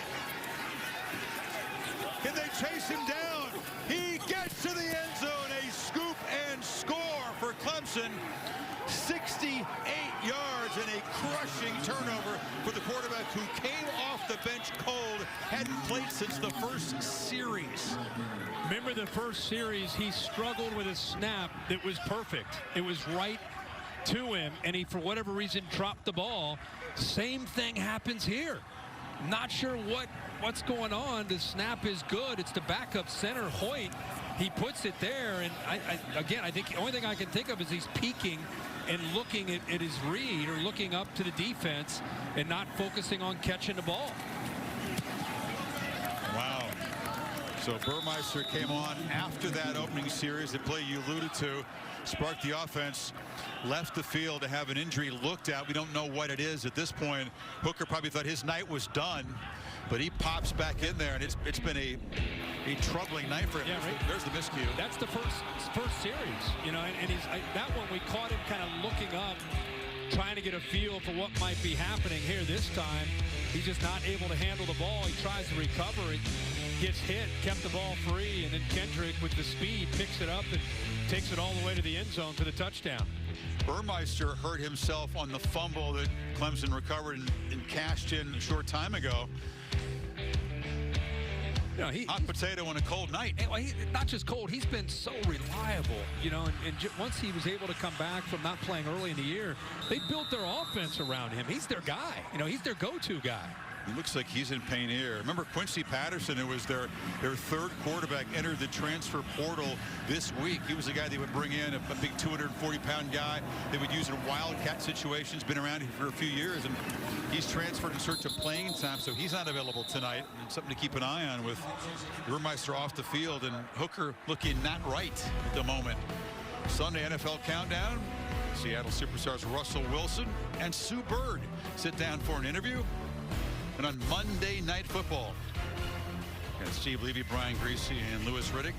Can they chase him down? He gets to the end zone. A scoop and score for Clemson. 68 yards and a crushing turnover for the quarterback who came off the bench cold, hadn't played since the first series.
Remember the first series, he struggled with a snap that was perfect. It was right to him, and he, for whatever reason, dropped the ball. Same thing happens here. Not sure what's going on. The snap is good. It's the backup center, Hoyt. He puts it there, and I think the only thing I can think of is he's peeking and looking at his read or looking up to the defense and not focusing on catching the ball.
So Burmeister came on after that opening series. The play you alluded to sparked the offense, left the field to have an injury looked at. We don't know what it is at this point. Hooker probably thought his night was done, but he pops back in there, and it's been a troubling night for him.
Yeah, right.
There's the miscue.
That's the first series, you know, and that one we caught him kind of looking up, trying to get a feel for what might be happening here. This time, he's just not able to handle the ball. He tries to recover it, gets hit, kept the ball free, and then Kendrick with the speed picks it up and takes it all the way to the end zone for the touchdown.
Burmeister hurt himself on the fumble that Clemson recovered and cashed in a short time ago.
You know,
hot potato on a cold night.
Not just cold, he's been so reliable, you know, and once he was able to come back from not playing early in the year, they built their offense around him. He's their guy. You know, he's their go-to guy.
He looks like he's in pain here. Remember Quincy Patterson, who was their third quarterback, entered the transfer portal this week. He was the guy they would bring in, a big 240-pound guy they would use in wildcat situations, been around here for a few years, and he's transferred in search of playing time, so he's not available tonight. And something to keep an eye on with Burmeister off the field and Hooker looking not right at the moment. Sunday NFL Countdown. Seattle Superstars Russell Wilson and Sue Bird sit down for an interview. And on Monday Night Football, got Steve Levy, Brian Griese, and Louis Riddick.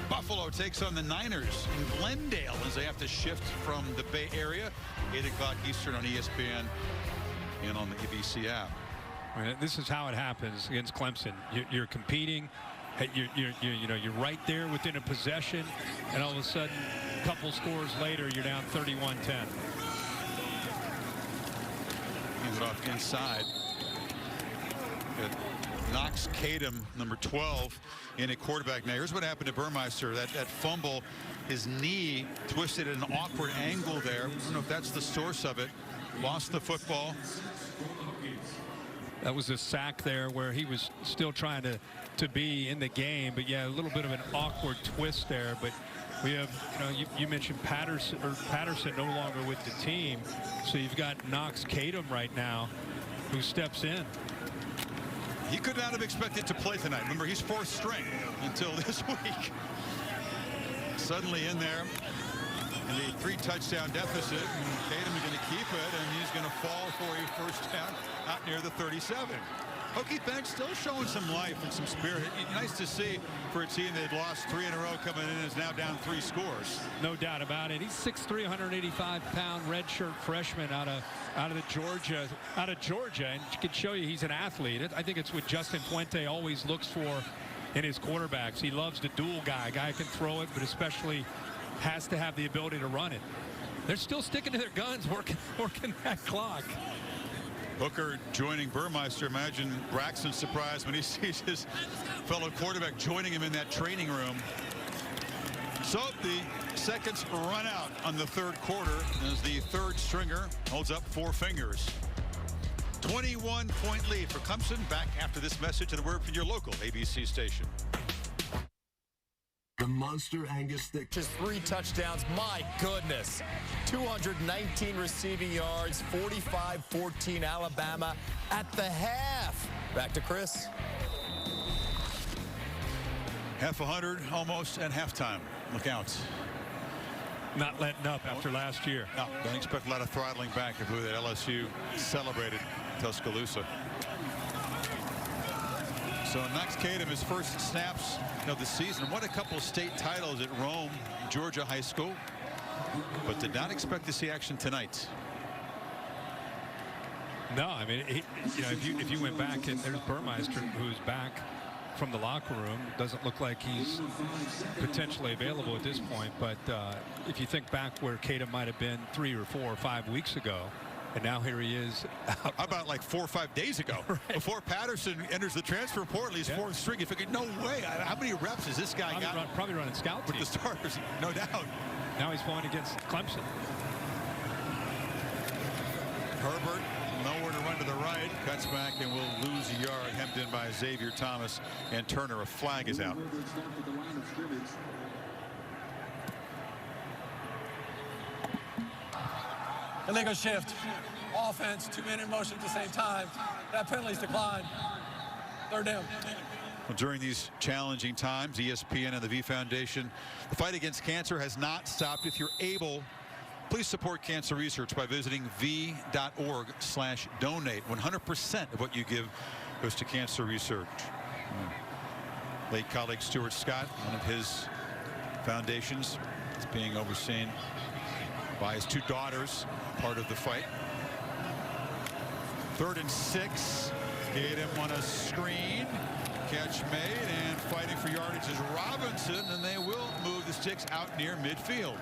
Buffalo takes on the Niners in Glendale as they have to shift from the Bay Area. 8 o'clock Eastern on ESPN and on the ABC app.
This is how it happens against Clemson. You're competing. You're right there within a possession, and all of a sudden, a couple scores later, you're down 31-10.
Hands it off inside. Knox Kadum, number 12, in a quarterback. Now here's what happened to Burmeister. That fumble, his knee twisted at an awkward angle there. I don't know if that's the source of it. Lost the football.
That was a sack there where he was still trying to be in the game, but yeah, a little bit of an awkward twist there. But we have, you mentioned Patterson no longer with the team, so you've got Knox Kadum right now, who steps in.
He could not have expected to play tonight. Remember, he's fourth string until this week. Suddenly in there in the 3-touchdown deficit. Kadum is going to keep it, and he's going to fall for a first down out near the 37. Hokie bench still showing some life and some spirit. Nice to see for a team that had lost 3 in a row coming in and is now down 3 scores.
No doubt about it. He's 6'3", 185-pound redshirt freshman out of Georgia, and it can show you he's an athlete. I think it's what Justin Fuente always looks for in his quarterbacks. He loves the dual guy. A guy who can throw it, but especially has to have the ability to run it. They're still sticking to their guns, working that clock.
Hooker joining Burmeister. Imagine Braxton's surprised when he sees his fellow quarterback joining him in that training room. So the seconds run out on the third quarter as the third stringer holds up 4 fingers. 21-point lead for Clemson. Back after this message and a word from your local ABC station.
The Monster Angus Thick.
Just 3 touchdowns. My goodness. 219 receiving yards. 45-14 Alabama at the half. Back to Chris.
Half 100 almost at halftime. Look out.
Not letting up after last year.
No, don't expect a lot of throttling back of who that LSU celebrated Tuscaloosa. So Knox Kadum, his first snaps of the season. Won a couple of state titles at Rome, Georgia High School, but did not expect to see action tonight.
No, I mean, if you went back, and there's Burmeister, who's back from the locker room. Doesn't look like he's potentially available at this point, but if you think back where Kadum might have been 3 or 4 or 5 weeks ago, and now here he is.
How about like 4 or 5 days ago? Right. Before Patterson enters the transfer portal, he's 4th string. You figured, no way. How many reps has this guy got?
Probably running scout
with the starters, no doubt.
Now he's playing against Clemson.
Herbert, nowhere to run to the right. Cuts back and will lose a yard. Hemmed in by Xavier Thomas and Turner. A flag is out.
Illegal shift. Offense, 2 men in motion at the same time. That penalty's declined. 3rd down.
Well, during these challenging times, ESPN and the V Foundation, the fight against cancer has not stopped. If you're able, please support cancer research by visiting v.org/donate. 100% of what you give goes to cancer research. Late colleague Stuart Scott, one of his foundations, is being overseen by his 2 daughters, part of the fight. 3rd and 6. Tatum on a screen. Catch made, and fighting for yardage is Robinson, and they will move the sticks out near midfield.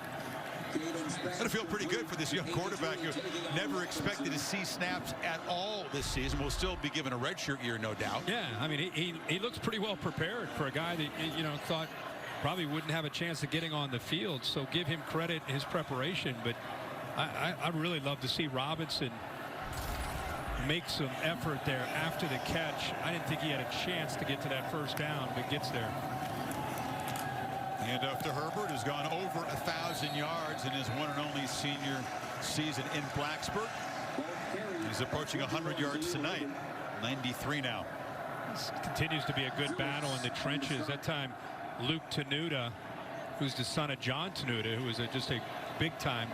That'll feel pretty good for this young quarterback who never expected to see snaps at all this season. Will still be given a redshirt year, no doubt.
Yeah, I mean, he looks pretty well prepared for a guy that, you know, thought probably wouldn't have a chance of getting on the field. So give him credit in his preparation. But I really love to see Robinson make some effort there after the catch. I didn't think he had a chance to get to that first down, but gets there.
And off to Herbert, has gone over 1,000 yards in his one and only senior season in Blacksburg. He's approaching 100 yards tonight. 93 now.
This continues to be a good battle in the trenches. That time, Luke Tenuta, who's the son of John Tenuta, who was just a big-time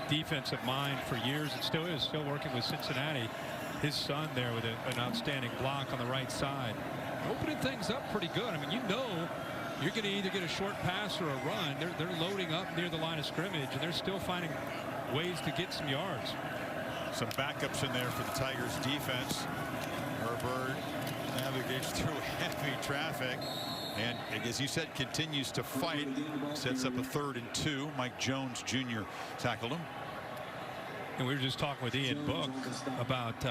defensive mind for years and still is, still working with Cincinnati. His son there with an outstanding block on the right side. Opening things up pretty good. I mean, you know, you're going to either get a short pass or a run. They're loading up near the line of scrimmage, and they're still finding ways to get some yards.
Some backups in there for the Tigers defense. Herbert navigates through heavy traffic, and as you said, continues to fight. Sets up a 3rd and 2. Mike Jones Jr. tackled him.
And we were just talking with Ian Book about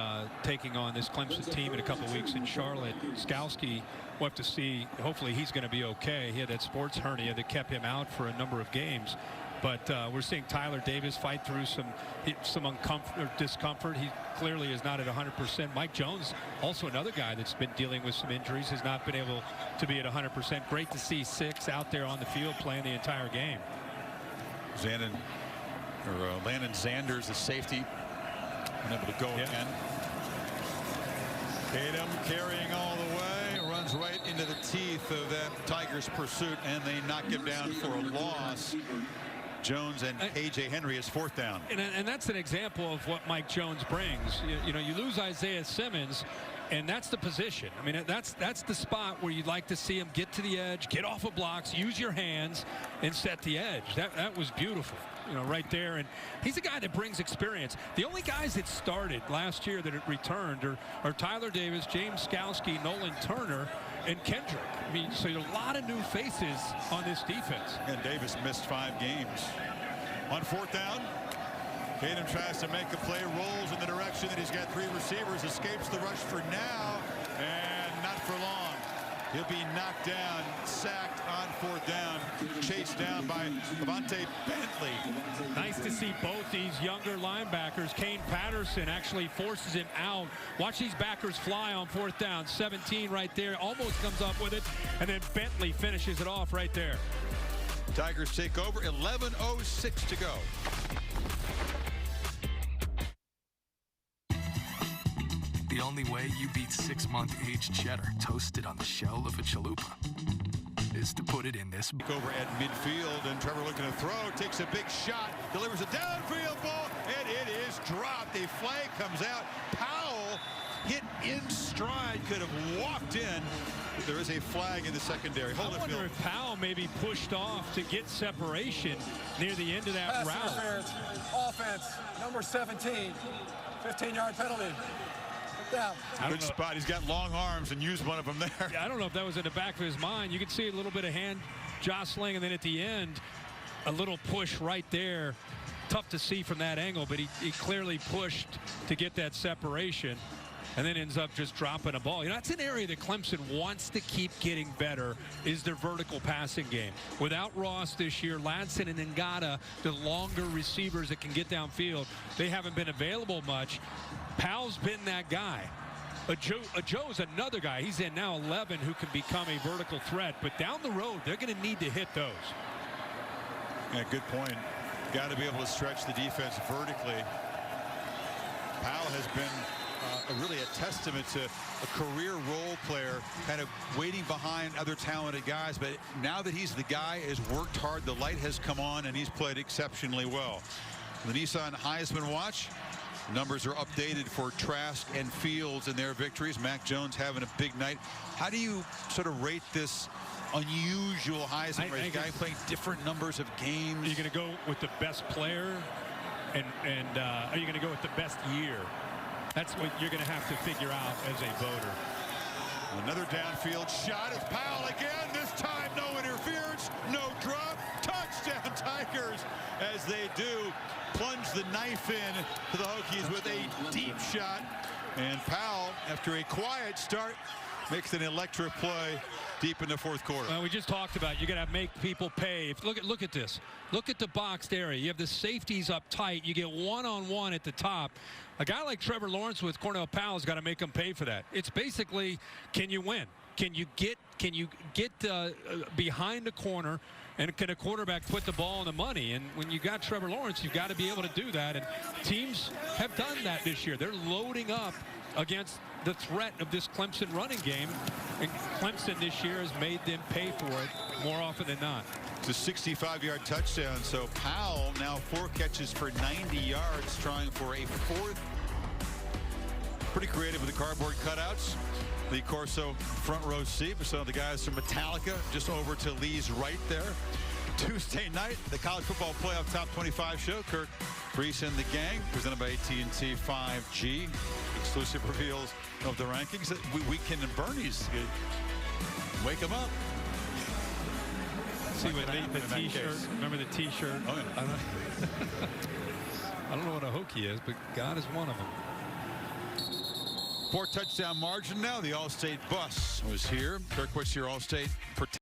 taking on this Clemson team in a couple weeks in Charlotte. Skalski, we'll have to see. Hopefully he's going to be okay. He had that sports hernia that kept him out for a number of games. But we're seeing Tyler Davis fight through some discomfort. He clearly is not at 100%. Mike Jones, also another guy that's been dealing with some injuries, has not been able to be at 100%. Great to see 6 out there on the field playing the entire game.
Landon Zanders, the safety, unable to go again. Tatum carrying all the way, runs right into the teeth of that Tigers pursuit, and they knock him down for a loss. Jones and A.J. Henry is 4th down.
And that's an example of what Mike Jones brings. You know, you lose Isaiah Simmons, and that's the position. I mean, that's the spot where you'd like to see him get to the edge, get off of blocks, use your hands, and set the edge. That was beautiful, you know, right there. And he's a guy that brings experience. The only guys that started last year that had returned are Tyler Davis, James Skalski, Nolan Turner, and Kendrick. I mean, so a lot of new faces on this defense.
And Davis missed 5 games. On 4th down, Tatum tries to make a play, rolls in the direction that he's got 3 receivers, escapes the rush for now, and not for long. He'll be knocked down, sacked on 4th down, chased down by Levante Bentley.
Nice to see both these younger linebackers. Kane Patterson actually forces him out. Watch these backers fly on 4th down. 17 right there, almost comes up with it, and then Bentley finishes it off right there.
Tigers take over, 11:06 to go.
The only way you beat 6-month-aged cheddar toasted on the shell of a chalupa is to put it in this.
Over at midfield, and Trevor looking to throw, takes a big shot, delivers a downfield ball, and it is dropped. A flag comes out. Powell hit in stride, could have walked in. There is a flag in the secondary.
I wonder if Powell maybe pushed off to get separation near the end of that route.
Interference. Offense, number 17, 15-yard penalty. Down.
Good spot. He's got long arms and used one of them there.
Yeah, I don't know if that was in the back of his mind. You could see a little bit of hand jostling, and then at the end, a little push right there. Tough to see from that angle, but he clearly pushed to get that separation, and then ends up just dropping a ball. You know, that's an area that Clemson wants to keep getting better, is their vertical passing game. Without Ross this year, Ladson and Ngata, the longer receivers that can get downfield, they haven't been available much. Powell's been that guy. Joe's another guy. He's in now 11 who can become a vertical threat. But down the road, they're going to need to hit those.
Yeah, good point. Got to be able to stretch the defense vertically. Powell has been really a testament to a career role player, kind of waiting behind other talented guys. But now that he's the guy, has worked hard, the light has come on, and he's played exceptionally well. The Nissan Heisman Watch. Numbers are updated for Trask and Fields in their victories. Mac Jones having a big night. How do you sort of rate this unusual Heisman race? Guy playing different numbers of games.
Are you going to go with the best player, and are you going to go with the best year? That's what you're going to have to figure out as a voter.
Another downfield shot. It's Powell again. This time no interference, no drop. Touchdown Tigers, as they do plunge the knife in to the Hokies with a deep shot. And Powell, after a quiet start, makes an electric play deep in the fourth quarter.
Well, we just talked about you got to make people pay. Look at this. Look at the boxed area. You have the safeties up tight. You get one-on-one at the top. A guy like Trevor Lawrence with Cornell Powell has got to make them pay for that. It's basically, can you win? Can you get behind the corner, and can a quarterback put the ball in the money? And when you got Trevor Lawrence, you've got to be able to do that. And teams have done that this year. They're loading up against the threat of this Clemson running game, and Clemson this year has made them pay for it more often than not.
It's a 65-yard touchdown. So Powell now 4 catches for 90 yards, trying for a 4th. Pretty creative with the cardboard cutouts. Lee Corso front row seat. So the guys from Metallica just over to Lee's right there. Tuesday night, the College Football Playoff Top 25 show. Kirk Reese and the gang, presented by AT&T 5G. Exclusive reveals of the rankings. Weekend and Bernie's. Wake them up.
See what the T-shirt. Remember the T-shirt?
Oh, yeah.
I don't know what a Hokie is, but God is one of them.
4 touchdown margin now. The All-State bus was here. Kirk, what's your All-State protection?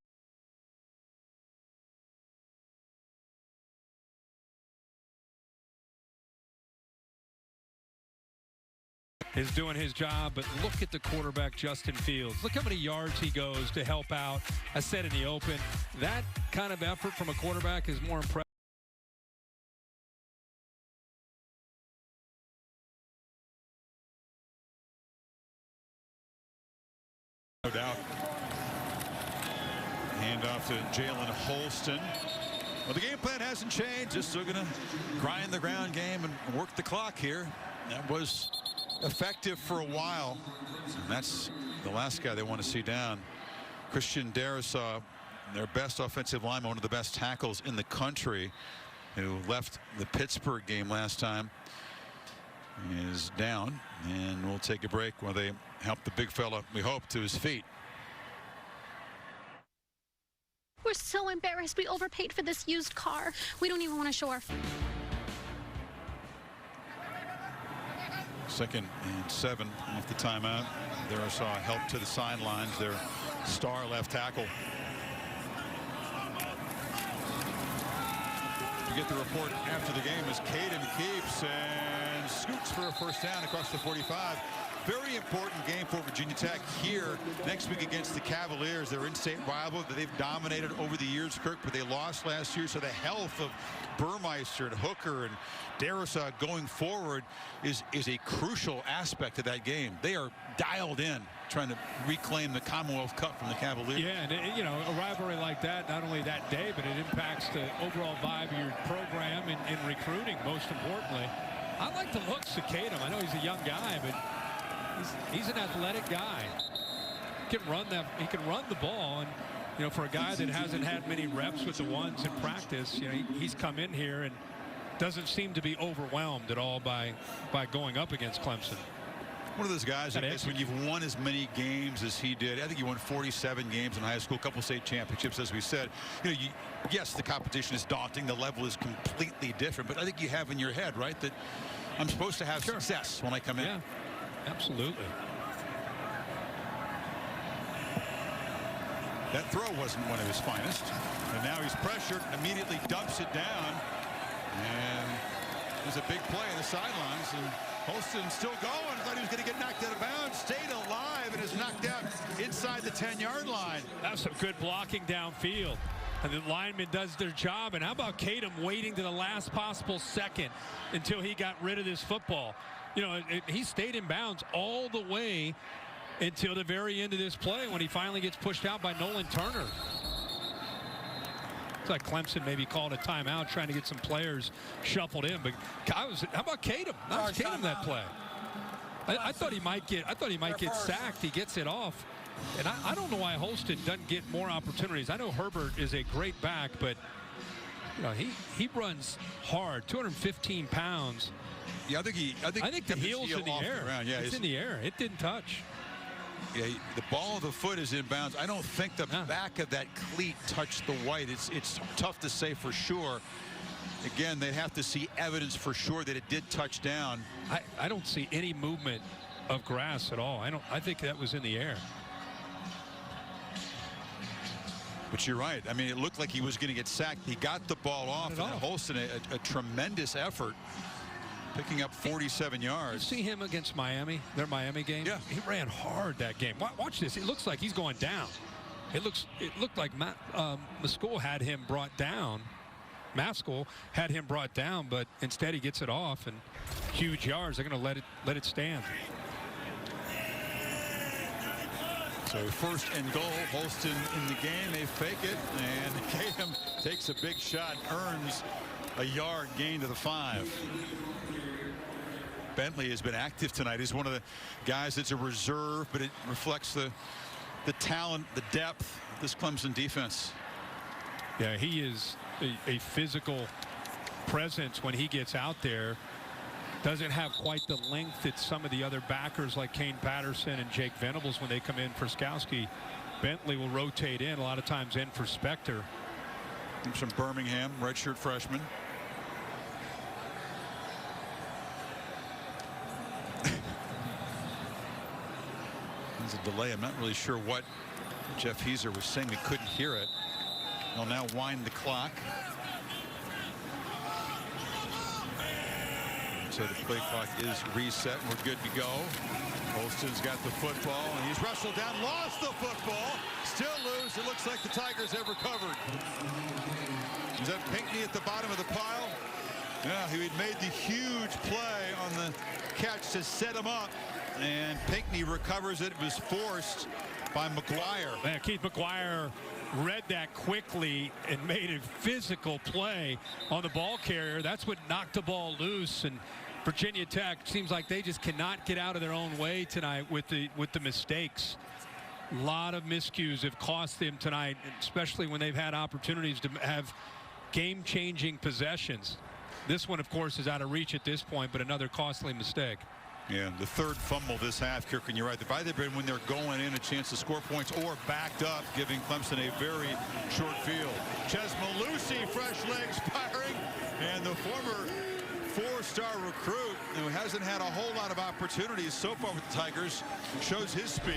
Is doing his job, but look at the quarterback, Justin Fields. Look how many yards he goes to help out. I said in the open, that kind of effort from a quarterback is more impressive.
No doubt. Hand off to Jalen Holston. Well, the game plan hasn't changed. Just still going to grind the ground game and work the clock here. That was effective for a while. And that's the last guy they want to see down. Christian Darrisaw, their best offensive lineman, one of the best tackles in the country, who left the Pittsburgh game last time, is down. And we'll take a break while they help the big fella, we hope, to his feet.
We're so embarrassed. We overpaid for this used car. We don't even want to show our...
2nd and 7 off the timeout. Darrisaw help to the sidelines, their star left tackle. You get the report after the game as Caden keeps and scoots for a first down across the 45. Very important game for Virginia Tech here next week against the Cavaliers. They're in-state rival that they've dominated over the years, Kirk, but they lost last year. So the health of Burmeister and Hooker and Darrisaw going forward is a crucial aspect of that game. They are dialed in, trying to reclaim the Commonwealth Cup from the Cavaliers.
Yeah, and you know, a rivalry like that, not only that day, but it impacts the overall vibe of your program and recruiting, most importantly. I like the looks of Caden. I know he's a young guy, but he's an athletic guy. He can run the ball, and you know, for a guy that hasn't had many reps with the ones in practice, you know, he's come in here and doesn't seem to be overwhelmed at all by going up against Clemson.
One of those guys, I guess, when you've won as many games as he did. I think he won 47 games in high school, a couple state championships, as we said. You know, yes, the competition is daunting. The level is completely different. But I think you have in your head, right, that I'm supposed to have success when I come in.
Yeah, absolutely.
That throw wasn't one of his finest. And now he's pressured, immediately dumps it down. And there's a big play on the sidelines. And Holston still going. Thought he was going to get knocked out of bounds. Stayed alive and is knocked out inside the 10-yard line.
That's some good blocking downfield. And the lineman does their job. And how about Kadum waiting to the last possible second until he got rid of this football? You know, he stayed in bounds all the way until the very end of this play when he finally gets pushed out by Nolan Turner. It's like Clemson maybe called a timeout trying to get some players shuffled in. But how about Kadum? Not Kadum that play. I thought he might get sacked. He gets it off. And I don't know why Holston doesn't get more opportunities. I know Herbert is a great back, but you know, he runs hard, 215 pounds.
Yeah, I think
the heel's in the air.
Yeah,
it's in the air. It didn't touch.
Yeah, the ball of the foot is in bounds. I don't think the back of that cleat touched the white. It's tough to say for sure. Again, they have to see evidence for sure that it did touch down.
I don't see any movement of grass at all. I think that was in the air.
But you're right. I mean, it looked like he was going to get sacked. He got the ball off. And Holston, a tremendous effort, picking up 47 yards.
You see him against Miami, their Miami game?
Yeah.
He ran hard that game. Watch this. It looks like he's going down. It looked like Maskell had him brought down. Maskell had him brought down, but instead he gets it off and huge yards. They're going to let it stand.
So first and goal, Holston in the game. They fake it, and Kadum takes a big shot, earns a yard gain to the 5. Bentley has been active tonight. He's one of the guys that's a reserve, but it reflects the talent, the depth of this Clemson defense.
Yeah, he is a physical presence when he gets out there. Doesn't have quite the length that some of the other backers like Kane Patterson and Jake Venables when they come in for Skowski. Bentley will rotate in a lot of times in for Spector.
From Birmingham, redshirt freshman. There's a delay. I'm not really sure what Jeff Heiser was saying. We couldn't hear it. They'll now wind the clock. So the play clock is reset and we're good to go. Holston's got the football and he's wrestled down, lost the football, still loose. It looks like the Tigers have recovered. Is that Pinckney at the bottom of the pile? Yeah, he had made the huge play on the catch to set him up, and Pinckney recovers it. It was forced by McGuire.
Man, Keith McGuire read that quickly and made a physical play on the ball carrier. That's what knocked the ball loose. And Virginia Tech seems like they just cannot get out of their own way tonight with the mistakes. A lot of miscues have cost them tonight, especially when they've had opportunities to have game-changing possessions. This one, of course, is out of reach at this point, but another costly mistake.
Yeah, the third fumble this half, Kirk, and you're right. They've either been when they're going in a chance to score points or backed up, giving Clemson a very short field. Ches Malusi, fresh legs firing, and the former four-star recruit who hasn't had a whole lot of opportunities so far with the Tigers shows his speed.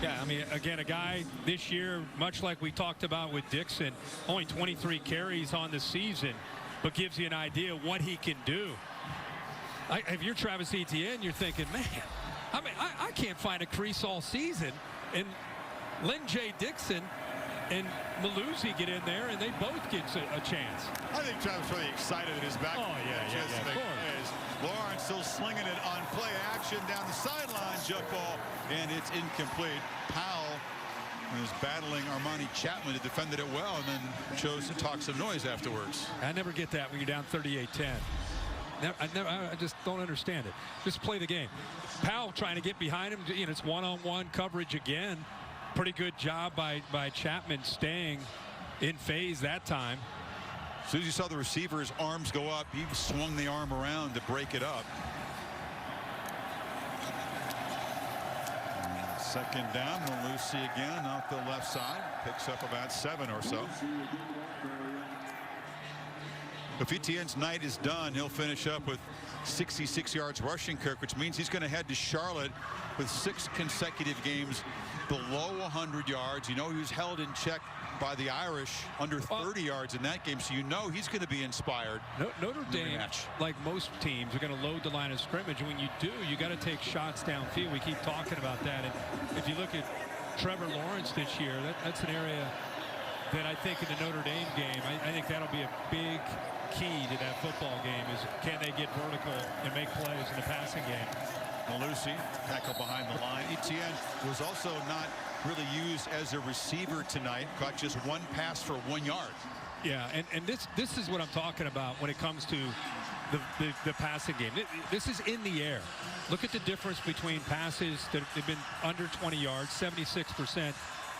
Yeah, I mean, again, a guy this year, much like we talked about with Dixon, only 23 carries on the season, but gives you an idea of what he can do. If you're Travis Etienne, you're thinking, man, I mean, I can't find a crease all season. And Lyn-J Dixon and Malusi get in there, and they both get a chance.
I think Travis really excited at his back.
Oh, yeah, of course.
Lawrence still slinging it on play action down the sideline, jump ball, and it's incomplete. Powell was battling Armani Chapman to defend it well, and then chose to talk some noise afterwards.
I never get that when you're down 38-10. I just don't understand it. Just play the game. Powell trying to get behind him. You know, it's one-on-one coverage again. Pretty good job by Chapman staying in phase that time.
As soon as you saw the receiver's arms go up, he swung the arm around to break it up. Second down, Malusi again off the left side. Picks up about 7 or so. If Etienne's night is done, he'll finish up with 66 yards rushing, Kirk, which means he's going to head to Charlotte with 6 consecutive games below 100 yards. You know, he was held in check by the Irish under 30 yards in that game, so you know he's going to be inspired.
Notre Dame, like most teams, are going to load the line of scrimmage. And when you do, you got to take shots downfield. We keep talking about that. And if you look at Trevor Lawrence this year, that's an area that I think in the Notre Dame game, I think that'll be a big key to that football game is can they get vertical and make plays in the passing game.
Malusi, tackle behind the line. Etienne was also not really used as a receiver tonight. Caught just one pass for 1 yard.
Yeah, and this is what I'm talking about when it comes to the passing game. This is in the air. Look at the difference between passes that have been under 20 yards, 76%,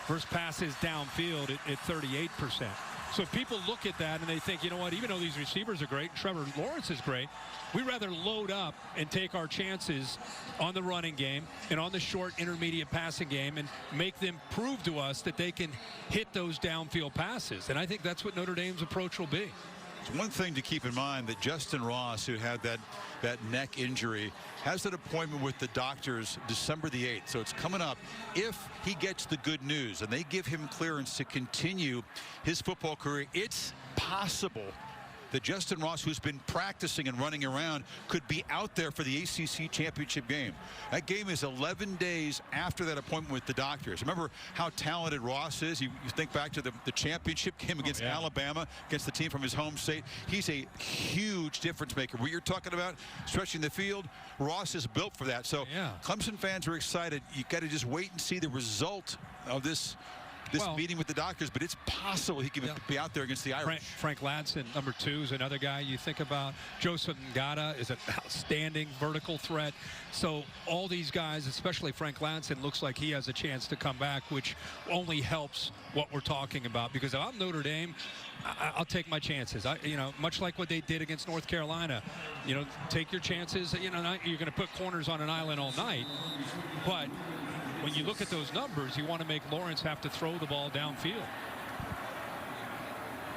versus passes downfield at 38%. So people look at that and they think, you know what, even though these receivers are great, Trevor Lawrence is great, we'd rather load up and take our chances on the running game and on the short intermediate passing game and make them prove to us that they can hit those downfield passes. And I think that's what Notre Dame's approach will be.
It's one thing to keep in mind that Justin Ross, who had that neck injury, has an appointment with the doctors December the 8th. So it's coming up. If he gets the good news and they give him clearance to continue his football career, it's possible that Justin Ross, who's been practicing and running around, could be out there for the ACC championship game. That game is 11 days after that appointment with the doctors. Remember how talented Ross is? You think back to the championship game against Alabama, against the team from his home state. He's a huge difference maker. What you're talking about, stretching the field, Ross is built for that. So Clemson fans are excited. You got to just wait and see the result of this meeting with the doctors, but it's possible he can be out there against the Irish.
Frank Ladson, number 2, is another guy you think about. Joseph Ngata is an outstanding vertical threat. So all these guys, especially Frank Ladson, looks like he has a chance to come back, which only helps what we're talking about. Because if I'm Notre Dame, I'll take my chances. Much like what they did against North Carolina. Take your chances. You're going to put corners on an island all night, but when you look at those numbers, you want to make Lawrence have to throw the ball downfield.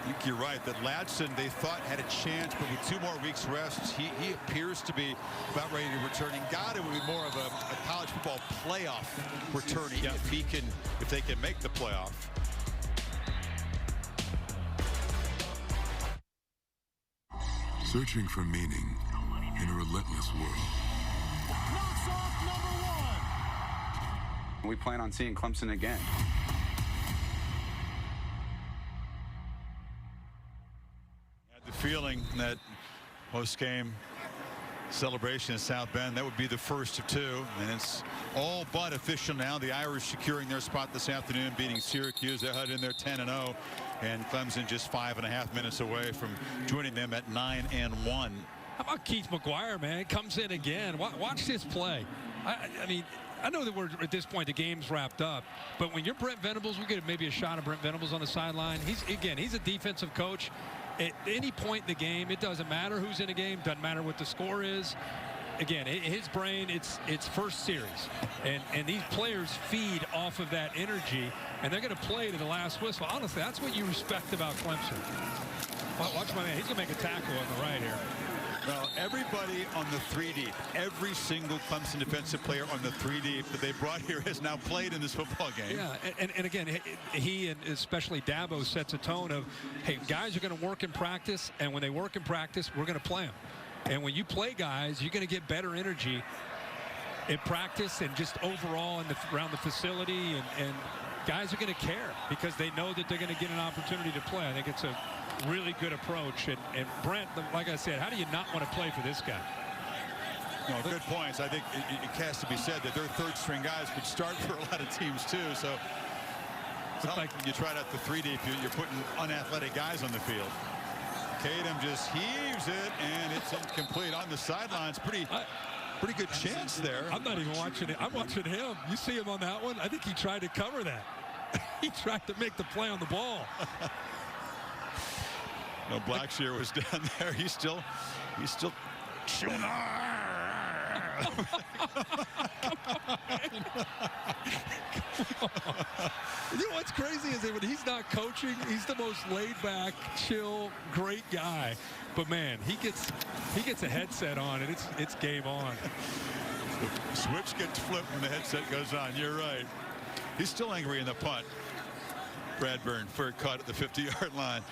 I think you're right that Ladson, they thought, had a chance, but with 2 more weeks rest, he appears to be about ready to return. And God, it would be more of a college football playoff returning if they can make the playoff.
Searching for meaning in a relentless world.
We plan on seeing Clemson again.
Had the feeling that post-game celebration in South Bend, that would be the first of 2, and it's all but official now. The Irish securing their spot this afternoon, beating Syracuse. They're headed in there 10-0, and Clemson just 5.5 minutes away from joining them at 9-1.
How about Keith McGuire, man? Comes in again. Watch this play. I mean, I know that we're at this point, the game's wrapped up, but when you're Brent Venables, we get maybe a shot of Brent Venables on the sideline. He's a defensive coach. At any point in the game, it doesn't matter who's in the game, doesn't matter what the score is. Again, his brain, it's first series, and these players feed off of that energy, and they're going to play to the last whistle. Honestly, that's what you respect about Clemson. Watch my man. He's going to make a tackle on the right here.
Well, everybody on the 3 deep, every single Clemson defensive player on the 3 deep that they brought here has now played in this football game.
Yeah, and again, he and especially Dabo sets a tone of, hey, guys are going to work in practice, and when they work in practice, we're going to play them. And when you play guys, you're going to get better energy in practice and just overall around the facility, and guys are going to care because they know that they're going to get an opportunity to play. I think it's a really good approach. And Brent, like I said, how do you not want to play for this guy?
No, good points. I think it has to be said that their third-string guys could start for a lot of teams, too. So it's not like you tried out the 3 deep, you're putting unathletic guys on the field. Kadum just heaves it, and it's incomplete on the sidelines. Pretty good chance there.
I'm not even watching it. I'm watching him. You see him on that one? I think he tried to cover that. He tried to make the play on the ball.
No, Blackshear was down there. He's still chewing.
You know what's crazy is that when he's not coaching, he's the most laid-back, chill, great guy. But man, he gets a headset on and it's game on.
The switch gets flipped when the headset goes on. You're right. He's still angry in the punt. Bradburn for a cut at the 50-yard line.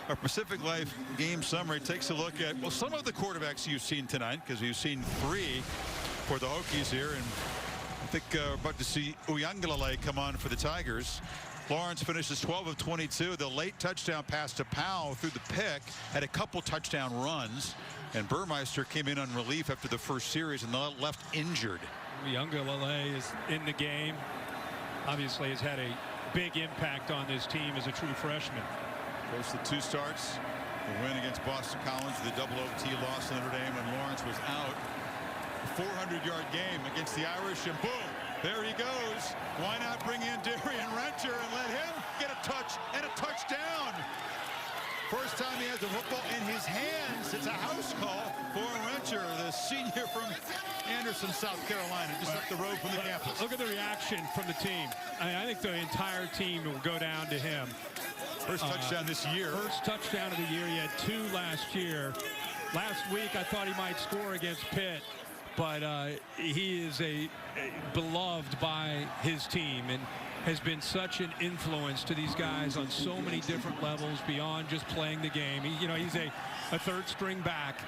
Our Pacific Life game summary takes a look at, well, some of the quarterbacks you've seen tonight, because you've seen 3 for the Hokies here, and I think we're about to see Uyangalele come on for the Tigers. Lawrence finishes 12 of 22. The late touchdown pass to Powell through the pick, had a couple touchdown runs, and Burmeister came in on relief after the first series and left injured.
Lyn-J is in the game. Obviously has had a big impact on this team as a true freshman.
Goes to 2 starts. The win against Boston College, the double OT loss to Notre Dame when Lawrence was out. 400-yard game against the Irish, and boom, there he goes. Why not bring in Darien Rencher and let him get a touch and a touchdown? First time he has the football in his hands. It's a house call for Rencher, the senior from Anderson, South Carolina, just up the road from the campus.
Look at the reaction from the team. I think the entire team will go down to him.
First touchdown this year.
First touchdown of the year. He had 2 last year. Last week, I thought he might score against Pitt, but he is beloved by his team and has been such an influence to these guys on so many different levels beyond just playing the game. He's a third-string back,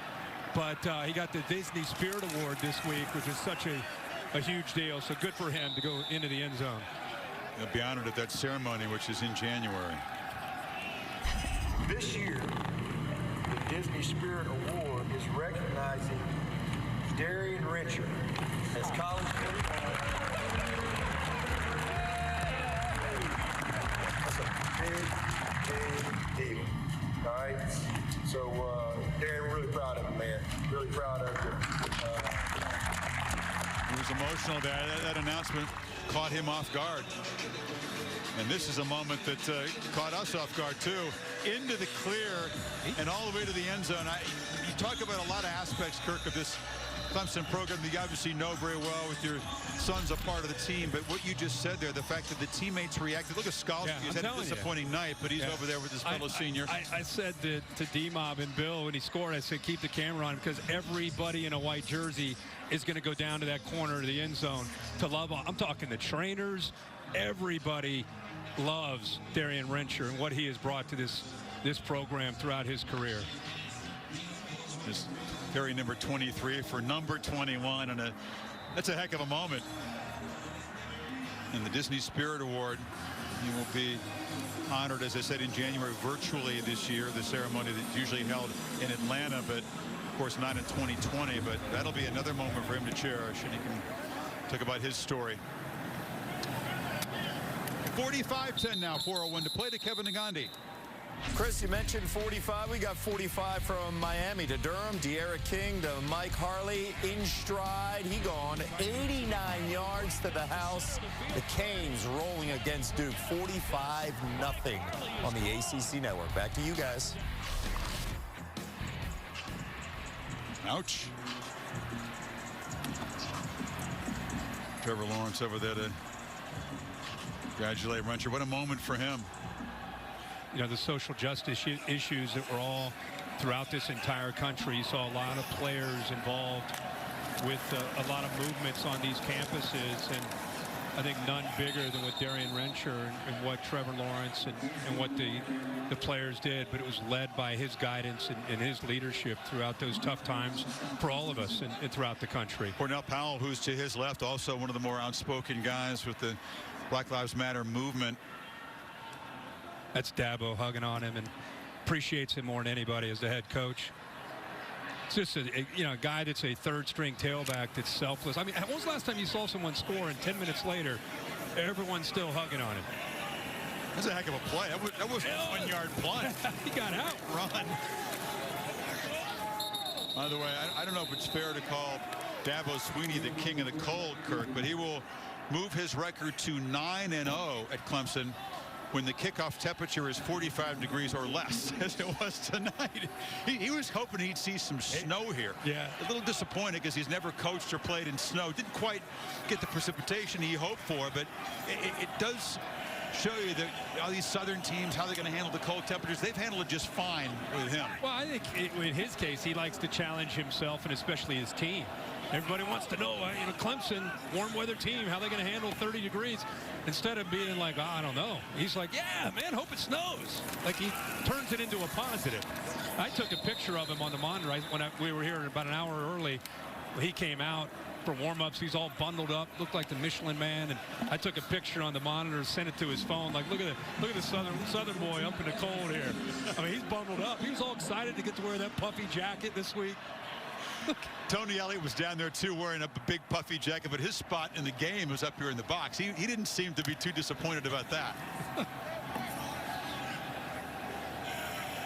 but he got the Disney Spirit Award this week, which is such a huge deal. So good for him to go into the end zone.
He'll be honored at that ceremony, which is in January.
This year, the Disney Spirit Award is recognizing Darien Rencher as college football. That's a big deal. All right? So, Darien, we're really proud of him, man. Really proud of him.
He was emotional there. That announcement caught him off guard. And this is a moment that caught us off guard, too. Into the clear and all the way to the end zone. You talk about a lot of aspects, Kirk, of this Clemson program you obviously know very well with your son's a part of the team. But what you just said there, the fact that the teammates reacted. Look at Scalzi. He's had a disappointing night, but he's over there with his fellow senior.
I said to D-Mob and Bill when he scored, I said, keep the camera on because everybody in a white jersey is going to go down to that corner of the end zone to love on. I'm talking the trainers. Everybody loves Darien Rencher and what he has brought to this program throughout his career.
Just carry number 23 for number 21, and that's a heck of a moment. And the Disney Spirit Award, he will be honored, as I said, in January virtually this year. The ceremony that's usually held in Atlanta, but of course not in 2020. But that'll be another moment for him to cherish, and he can talk about his story. 45-10 now, 4:01 to play to Kevin Nagandi.
Chris, you mentioned 45. We got 45 from Miami to Durham. De'Ara King to Mike Harley in stride. He gone 89 yards to the house. The Canes rolling against Duke 45-0 on the ACC network. Back to you guys.
Ouch. Trevor Lawrence over there to congratulate Rencher. What a moment for him.
The social justice issues that were all throughout this entire country. You saw a lot of players involved with a lot of movements on these campuses, and I think none bigger than what Darien Rencher and what Trevor Lawrence and what the players did. But it was led by his guidance and his leadership throughout those tough times for all of us and throughout the country.
Cornell Powell, who's to his left, also one of the more outspoken guys with the Black Lives Matter movement.
That's Dabo hugging on him and appreciates him more than anybody as the head coach. It's just a guy that's a third-string tailback that's selfless. I mean, when was the last time you saw someone score and 10 minutes later, everyone's still hugging on him?
That's a heck of a play. That was a 1-yard play.
He got out.
Run. By the way, I don't know if it's fair to call Dabo Swinney the king of the cold, Kirk, but he will move his record to 9-0 at Clemson when the kickoff temperature is 45 degrees or less, as it was tonight. He was hoping he'd see some snow here.
Yeah.
A little disappointed because he's never coached or played in snow. Didn't quite get the precipitation he hoped for, but it does show you that all these southern teams, how they're going to handle the cold temperatures. They've handled it just fine with him.
Well, I think in his case, he likes to challenge himself and especially his team. Everybody wants to know, Clemson, warm weather team, how they're going to handle 30 degrees. Instead of being like, oh, I don't know. He's like, yeah, man, hope it snows. Like he turns it into a positive. I took a picture of him on the monitor when we were here about an hour early. He came out for warm-ups. He's all bundled up, looked like the Michelin Man. And I took a picture on the monitor, sent it to his phone. Like, look at the Southern boy up in the cold here. I mean, he's bundled up. He was all excited to get to wear that puffy jacket this week.
Tony Elliott was down there too, wearing a big puffy jacket, but his spot in the game was up here in the box. He didn't seem to be too disappointed about that.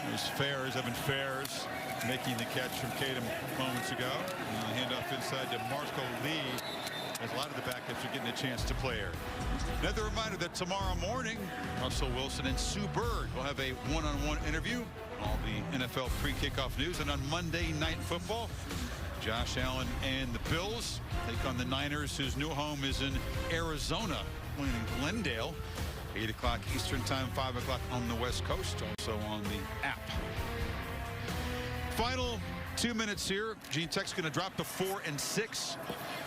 There's Evan Fairs making the catch from Kadum moments ago. And the handoff inside to Marco Lee, as a lot of the backups are getting a chance to play here. Another reminder that tomorrow morning, Russell Wilson and Sue Bird will have a one-on-one interview. All the NFL pre-kickoff news. And on Monday Night Football, Josh Allen and the Bills take on the Niners, whose new home is in Arizona, playing in Glendale. 8 o'clock Eastern time, 5 o'clock on the West Coast, also on the app. Final 2 minutes here. Virginia Tech's going to drop to 4-6.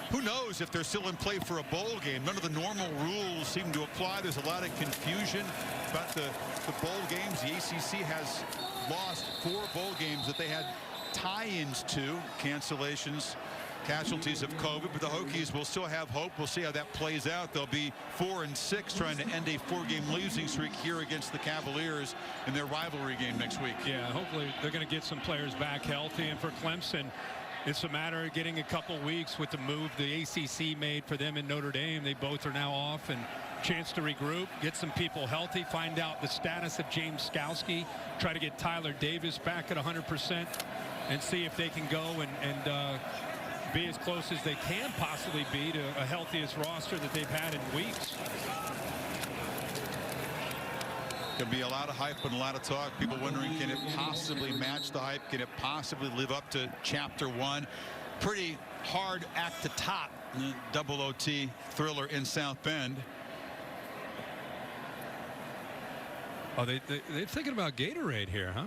Who knows if they're still in play for a bowl game? None of the normal rules seem to apply. There's a lot of confusion about the bowl games. The ACC has lost 4 bowl games that they had tie-ins to, cancellations, casualties of COVID, but the Hokies will still have hope. We'll see how that plays out. They'll be 4-6, trying to end a 4-game losing streak here against the Cavaliers in their rivalry game next week.
Yeah, hopefully they're going to get some players back healthy. And for Clemson, it's a matter of getting a couple weeks with the move the ACC made for them in Notre Dame. They both are now off, and chance to regroup, get some people healthy, find out the status of James Skowski, try to get Tyler Davis back at 100%, and see if they can go and be as close as they can possibly be to a healthiest roster that they've had in weeks.
Can be a lot of hype and a lot of talk. People wondering, can it possibly match the hype? Can it possibly live up to Chapter 1? Pretty hard act to top the double OT thriller in South Bend.
Oh, they're thinking about Gatorade here, huh?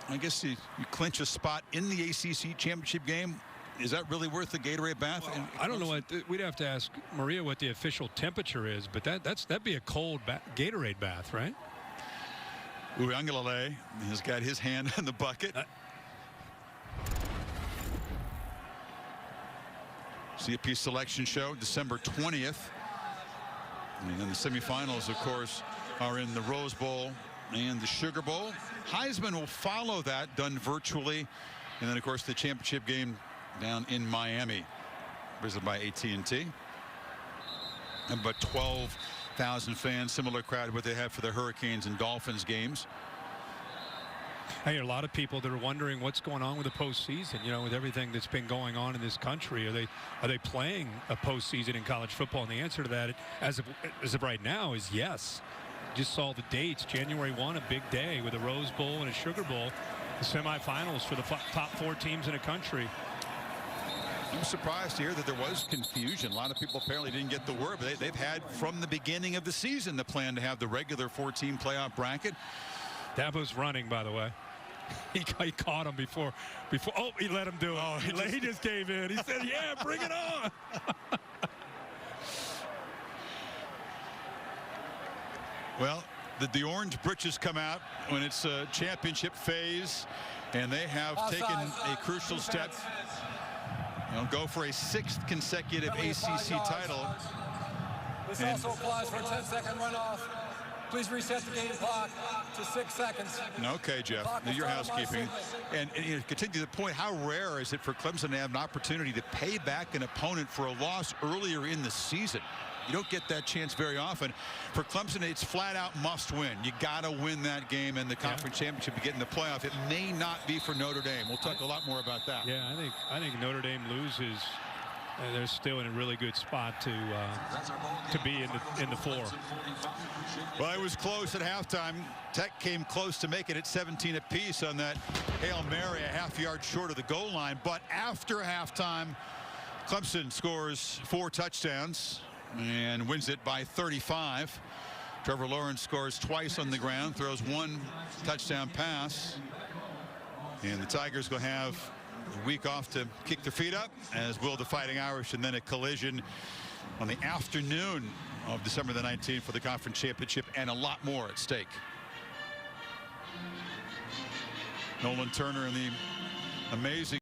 I guess you clinch a spot in the ACC championship game. Is that really worth the Gatorade bath?
Well, I don't know what we'd have to ask Maria what the official temperature is, but that'd be a cold Gatorade bath, right?
Uyangalele has got his hand in the bucket. CFP selection show December 20th. And then the semifinals, of course, are in the Rose Bowl and the Sugar Bowl. Heisman will follow that, done virtually. And then, of course, the championship game down in Miami, visited by AT&T. And about 12,000 fans, similar crowd what they have for the Hurricanes and Dolphins games.
Hey, a lot of people that are wondering what's going on with the postseason. You know, with everything that's been going on in this country, are they playing a postseason in college football? And the answer to that, as of right now, is yes. Just saw the dates. January 1, a big day with a Rose Bowl and a Sugar Bowl, the semifinals for the top 4 teams in the country.
I'm surprised to hear that there was confusion. A lot of people apparently didn't get the word, but they've had from the beginning of the season the plan to have the regular 4-team playoff bracket.
Dabo's running, by the way. He caught him before. Oh, he let him do it. Oh, he just gave in. He said, "Yeah, bring it on."
Well, the orange britches come out when it's a championship phase, and they have taken a crucial step. They'll go for a 6th consecutive ACC title.
This also applies for a 10-second runoff. Please reset the game clock to 6 seconds.
Okay, Jeff, your housekeeping. And continue to the point, how rare is it for Clemson to have an opportunity to pay back an opponent for a loss earlier in the season? You don't get that chance very often. For Clemson, it's flat out must win. You got to win that game in the conference championship to get in the playoff. It may not be for Notre Dame. We'll talk a lot more about that.
Yeah, I think Notre Dame loses. They're still in a really good spot to be in the 4.
Well, it was close at halftime. Tech came close to making it 17 apiece on that Hail Mary, a half-yard short of the goal line. But after halftime, Clemson scores 4 touchdowns and wins it by 35. Trevor Lawrence scores twice on the ground, throws 1 touchdown pass. And the Tigers will have a week off to kick their feet up, as will the Fighting Irish, and then a collision on the afternoon of December the 19th for the conference championship, and a lot more at stake. Nolan Turner and the amazing